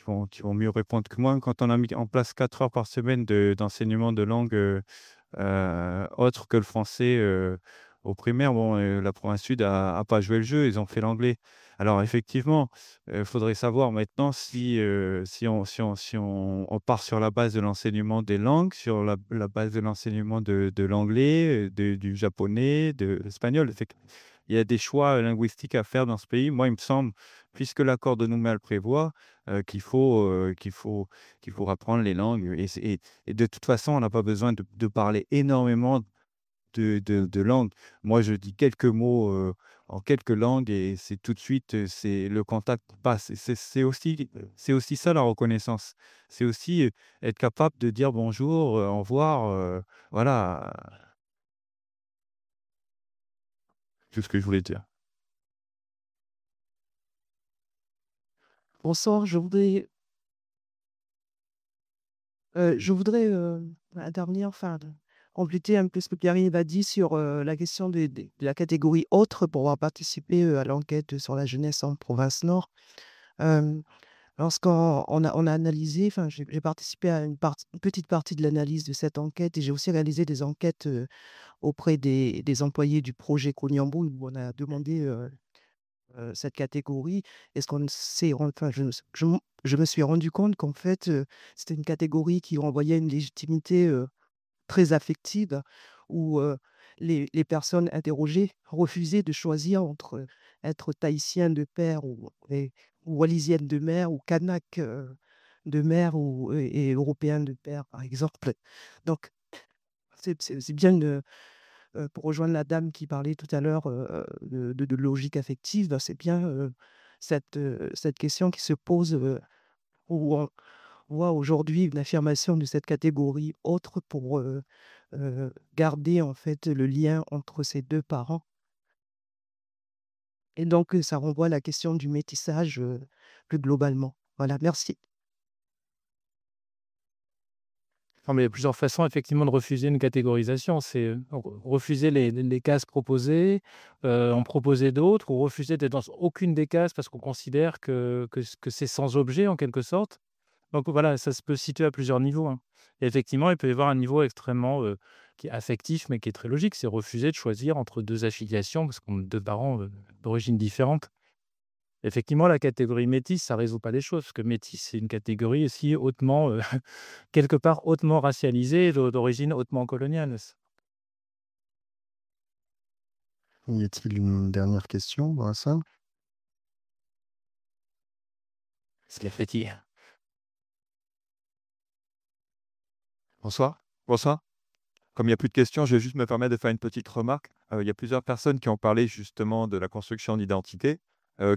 vont mieux répondre que moi, quand on a mis en place 4 heures par semaine d'enseignement de langue autre que le français au primaire, bon, la province sud a pas joué le jeu, ils ont fait l'anglais. Alors effectivement, il faudrait savoir maintenant si on part sur la base de l'enseignement des langues, sur la base de l'enseignement de l'anglais, du japonais, de l'espagnol. Il y a des choix linguistiques à faire dans ce pays. Moi, il me semble, puisque l'accord de Nouméa le prévoit, qu'il faut apprendre les langues. Et de toute façon, on n'a pas besoin de parler énormément de langues. Moi, je dis quelques mots en quelques langues et c'est tout de suite, c'est le contact passe. Et c'est aussi ça la reconnaissance. C'est aussi être capable de dire bonjour, au revoir, voilà, tout ce que je voulais dire. Bonsoir, je voudrais intervenir, enfin, compléter un peu ce que Pierre-Yves a dit sur la question de la catégorie autre pour avoir participé à l'enquête sur la jeunesse en province Nord. Euh, Lorsqu'on a analysé, enfin, j'ai participé à une petite partie de l'analyse de cette enquête et j'ai aussi réalisé des enquêtes auprès des employés du projet Konyambo où on a demandé cette catégorie. Est-ce qu'on s'est, enfin, je me suis rendu compte qu'en fait, c'était une catégorie qui renvoyait une légitimité très affective où les personnes interrogées refusaient de choisir entre être tahitien de père ou wallisienne de mère ou kanak de mère et européen de père, par exemple. Donc, c'est bien pour rejoindre la dame qui parlait tout à l'heure de logique affective, ben, c'est bien cette question qui se pose où on voit aujourd'hui une affirmation de cette catégorie autre pour garder en fait le lien entre ces deux parents. Et donc, ça renvoie à la question du métissage plus globalement. Voilà, merci. Non, mais il y a plusieurs façons effectivement de refuser une catégorisation. C'est refuser les cases proposées, en proposer d'autres, ou refuser d'être dans aucune des cases parce qu'on considère que c'est sans objet en quelque sorte. Donc voilà, ça se peut se situer à plusieurs niveaux, hein. Et effectivement, il peut y avoir un niveau extrêmement qui est affectif, mais qui est très logique. C'est refuser de choisir entre deux affiliations parce qu'on a deux parents d'origine différente. Effectivement, la catégorie métisse, ça résout pas les choses, parce que métis, c'est une catégorie aussi hautement, quelque part hautement racialisée, et d'origine hautement coloniale. Y a-t-il une dernière question dans la salle? C'est la fatigue. Bonsoir. Bonsoir. Comme il n'y a plus de questions, je vais juste me permettre de faire une petite remarque. Il y a plusieurs personnes qui ont parlé justement de la construction d'identité,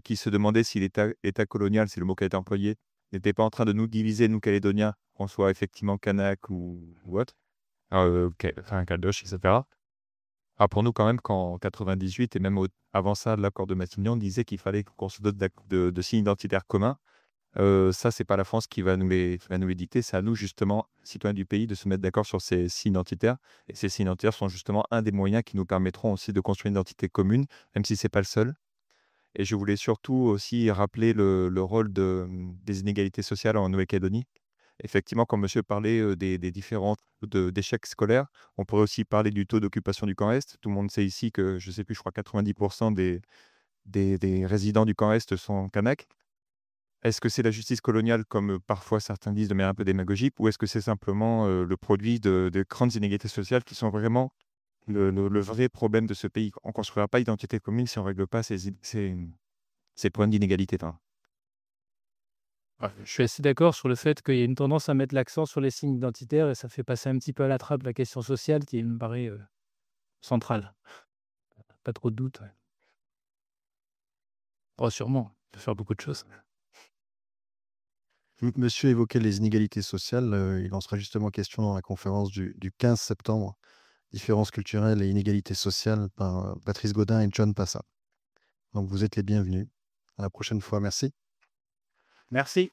qui se demandaient si l'État colonial, c'est le mot qui a été employé, n'était pas en train de nous diviser, nous Calédoniens, qu'on soit effectivement Kanak ou autre, enfin Caldoche, etc. Ah, pour nous, quand même, qu'en 98 et même avant ça, l'accord de Matignon disait qu'il fallait qu'on se dote de signes identitaires communs. Ça, c'est pas la France qui va nous les dicter. C'est à nous, justement, citoyens du pays, de se mettre d'accord sur ces signes identitaires. Et ces signes identitaires sont justement un des moyens qui nous permettront aussi de construire une identité commune, même si c'est pas le seul. Et je voulais surtout aussi rappeler le rôle des inégalités sociales en Nouvelle-Calédonie. Effectivement, quand monsieur parlait des différents d'échecs scolaires, on pourrait aussi parler du taux d'occupation du camp Est. Tout le monde sait ici que, je sais plus, je crois 90% des résidents du camp Est sont Kanaks. Est-ce que c'est la justice coloniale, comme parfois certains disent de manière un peu démagogique, ou est-ce que c'est simplement le produit de grandes inégalités sociales qui sont vraiment le vrai problème de ce pays? On ne construira pas d'identité commune si on ne règle pas ces points d'inégalité. Enfin, Ouais, je suis assez d'accord sur le fait qu'il y a une tendance à mettre l'accent sur les signes identitaires et ça fait passer un petit peu à la trappe la question sociale qui me paraît centrale. Pas trop de doute. Ouais. Oh, sûrement, on peut faire beaucoup de choses. Monsieur évoquait les inégalités sociales. Il en sera justement question dans la conférence du 15 septembre. Différences culturelles et inégalités sociales par Patrice Gaudin et John Passa. Donc vous êtes les bienvenus. À la prochaine fois. Merci. Merci.